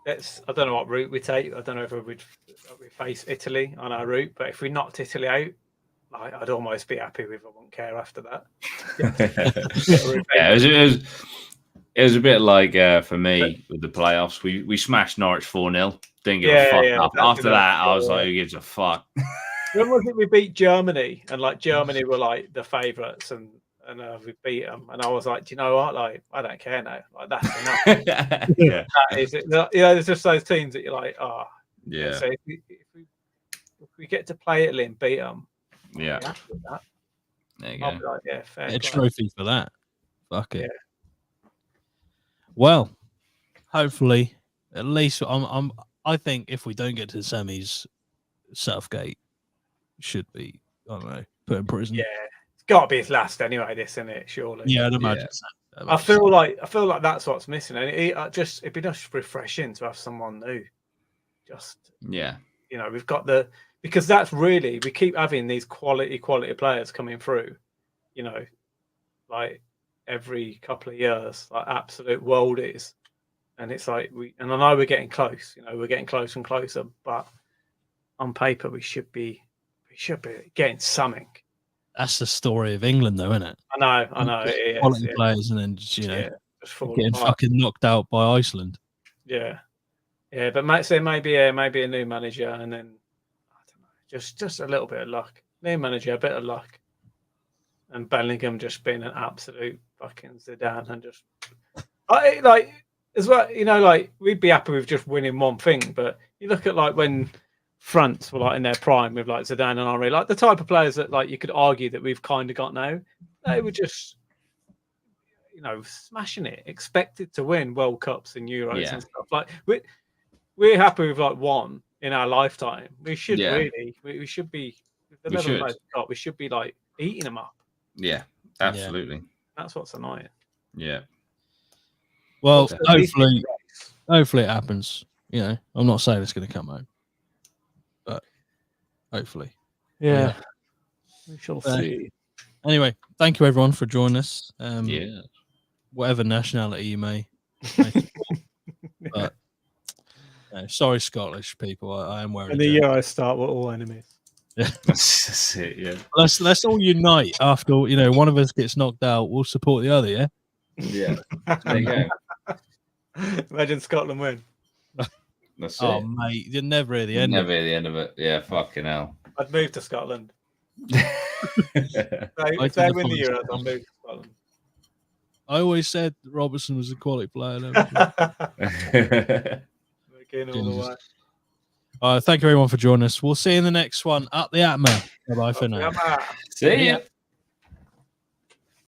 Speaker 3: I don't know what route we take. I don't know if we face Italy on our route, but if we knocked Italy out, I'd almost be happy with. I wouldn't care after that.
Speaker 2: It was a bit like for me with the playoffs. We smashed Norwich 4-0. Didn't give a fuck up. After that, I was like, who gives a fuck?
Speaker 3: When was it we beat Germany? And like Germany were like the favourites, and we beat them. And I was like, do you know what? Like, I don't care now. Like, that's enough.
Speaker 2: Yeah,
Speaker 3: that is it. There's just those teams that you're like, oh,
Speaker 2: yeah.
Speaker 3: So if we get to play Italy and beat them,
Speaker 2: yeah.
Speaker 3: There you go. Like, yeah, fair.
Speaker 1: A trophy for that. Fuck it.
Speaker 3: Yeah.
Speaker 1: Well, hopefully, at least I think if we don't get to the semis, Southgate should be, I don't know, put in prison.
Speaker 3: Yeah, it's got to be his last anyway. This, isn't it? Surely.
Speaker 1: Yeah, I'd imagine. So.
Speaker 3: I feel like that's what's missing, and it'd be just refreshing to have someone new. We've got because that's really, we keep having these quality players coming through, like every couple of years, like absolute worldies. And it's like and I know we're getting close, we're getting closer and closer, but on paper we should be getting something.
Speaker 2: That's the story of England, though, isn't it?
Speaker 3: I know. It is,
Speaker 2: quality players, and then just getting fucking knocked out by Iceland.
Speaker 3: Yeah, but maybe a new manager, and then I don't know, just a little bit of luck. New manager, a bit of luck, and Bellingham just being an absolute fucking Zidane, and just as well. We'd be happy with just winning one thing, but you look at like when France were like in their prime with like Zidane and Henry, like the type of players that like you could argue that we've kind of got now. They were just, smashing it, expected to win World Cups and Euros and stuff. Like we're happy with like one in our lifetime. We should we should be the level of players we've got. We should be like eating them up.
Speaker 2: Yeah, absolutely.
Speaker 3: That's what's annoying.
Speaker 2: Yeah.
Speaker 1: Well, hopefully it happens. I'm not saying it's going to come out, but hopefully.
Speaker 3: Yeah. We shall see.
Speaker 1: Anyway, thank you everyone for joining us. Whatever nationality you may but sorry, Scottish people. I am wearing.
Speaker 3: And the Euro start, we're all enemies.
Speaker 1: Yeah,
Speaker 2: that's it. Yeah.
Speaker 1: Let's all unite after one of us gets knocked out. We'll support the other. Yeah.
Speaker 2: Yeah. There you go.
Speaker 3: Imagine Scotland win.
Speaker 2: That's
Speaker 1: it.
Speaker 2: Mate,
Speaker 1: you'd never hear the end.
Speaker 2: Never hear the end of it. Yeah, fucking hell.
Speaker 3: I'd move to Scotland. If they win the Euros, I'll move to Scotland.
Speaker 1: I always said Robertson was a quality player.
Speaker 3: We're getting all the way.
Speaker 1: Thank you everyone for joining us. We'll see you in the next one at the APMA. Bye for now.
Speaker 2: See ya.